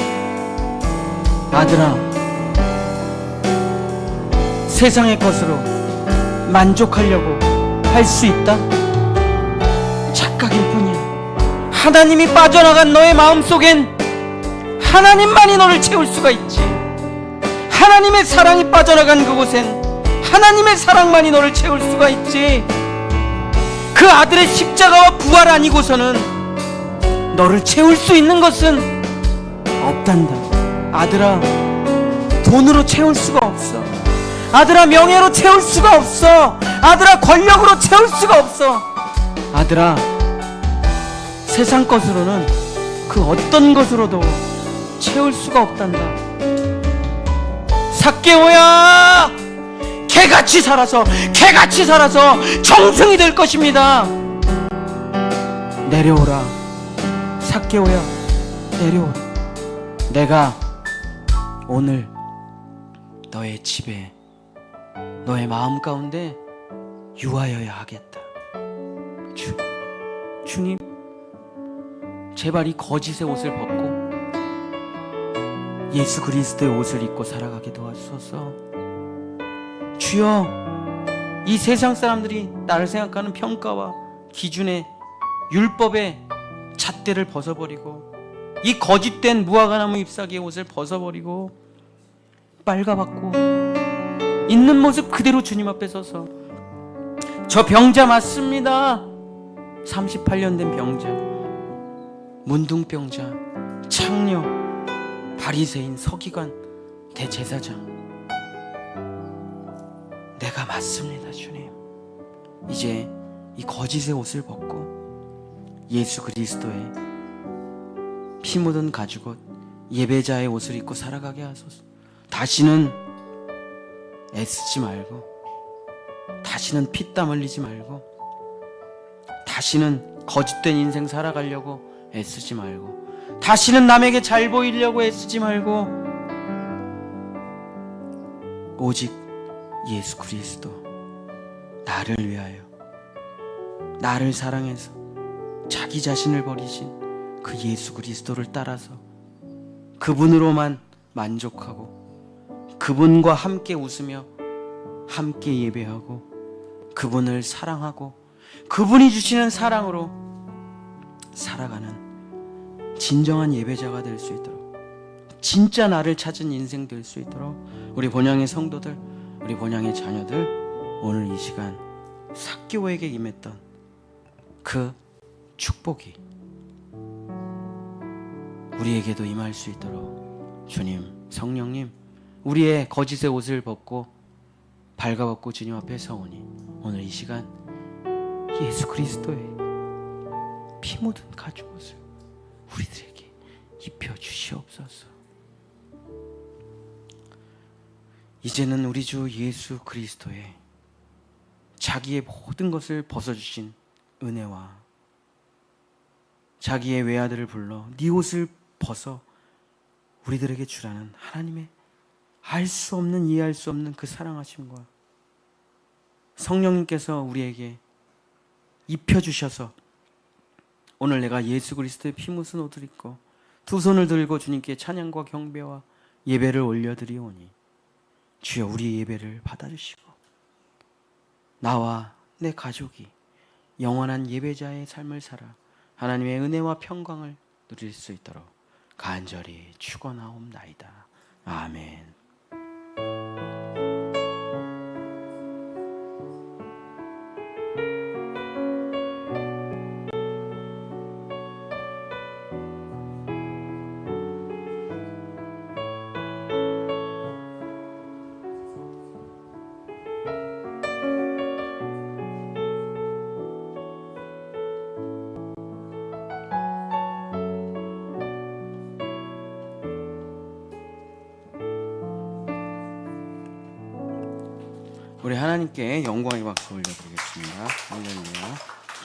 아들아, 세상의 것으로 만족하려고 할 수 있다? 착각일 뿐이야. 하나님이 빠져나간 너의 마음속엔 하나님만이 너를 채울 수가 있지. 하나님의 사랑이 빠져나간 그곳엔 하나님의 사랑만이 너를 채울 수가 있지. 그 아들의 십자가와 부활 아니고서는 너를 채울 수 있는 것은 없단다. 아들아, 돈으로 채울 수가 없어. 아들아, 명예로 채울 수가 없어. 아들아, 권력으로 채울 수가 없어. 아들아, 세상 것으로는 그 어떤 것으로도 채울 수가 없단다. 삭개오야, 개같이 살아서 정승이 될 것입니다. 내려오라. 삭개오야, 내려오라. 내가 오늘 너의 집에, 너의 마음 가운데 유하여야 하겠다. 주님, 제발 이 거짓의 옷을 벗고 예수 그리스도의 옷을 입고 살아가게 도와주소서. 주여, 이 세상 사람들이 나를 생각하는 평가와 기준의 율법의 잣대를 벗어버리고 이 거짓된 무화과나무 잎사귀의 옷을 벗어버리고 빨가벗고 있는 모습 그대로 주님 앞에 서서, 저 병자 맞습니다. 38년 된 병자, 문둥병자, 창녀, 바리새인, 서기관, 대제사장, 내가 맞습니다. 주님, 이제 이 거짓의 옷을 벗고 예수 그리스도의 피 묻은 가죽옷, 예배자의 옷을 입고 살아가게 하소서. 다시는 애쓰지 말고, 다시는 피땀 흘리지 말고, 다시는 거짓된 인생 살아가려고 애쓰지 말고, 다시는 남에게 잘 보이려고 애쓰지 말고, 오직 예수 그리스도, 나를 위하여, 나를 사랑해서 자기 자신을 버리신 그 예수 그리스도를 따라서 그분으로만 만족하고 그분과 함께 웃으며 함께 예배하고 그분을 사랑하고 그분이 주시는 사랑으로 살아가는 진정한 예배자가 될 수 있도록, 진짜 나를 찾은 인생 될 수 있도록 우리 본향의 성도들, 우리 본향의 자녀들 오늘 이 시간 삭개오에게 임했던 그 축복이 우리에게도 임할 수 있도록 주님, 성령님, 우리의 거짓의 옷을 벗고 발가벗고 주님 앞에 서오니 오늘 이 시간 예수 그리스도의 피 묻은 가죽옷을 우리들에게 입혀 주시옵소서. 이제는 우리 주 예수 그리스도의 자기의 모든 것을 벗어주신 은혜와 자기의 외아들을 불러 네 옷을 벗어 우리들에게 주라는 하나님의 알 수 없는, 이해할 수 없는 그 사랑하심과 성령님께서 우리에게 입혀주셔서 오늘 내가 예수 그리스도의 피 묻은 옷을 입고 두 손을 들고 주님께 찬양과 경배와 예배를 올려드리오니 주여 우리 예배를 받아주시고 나와 내 가족이 영원한 예배자의 삶을 살아 하나님의 은혜와 평강을 누릴 수 있도록 간절히 축원하옵나이다. 아멘. 우리 하나님께 영광의 박수 올려드리겠습니다. 할렐루야.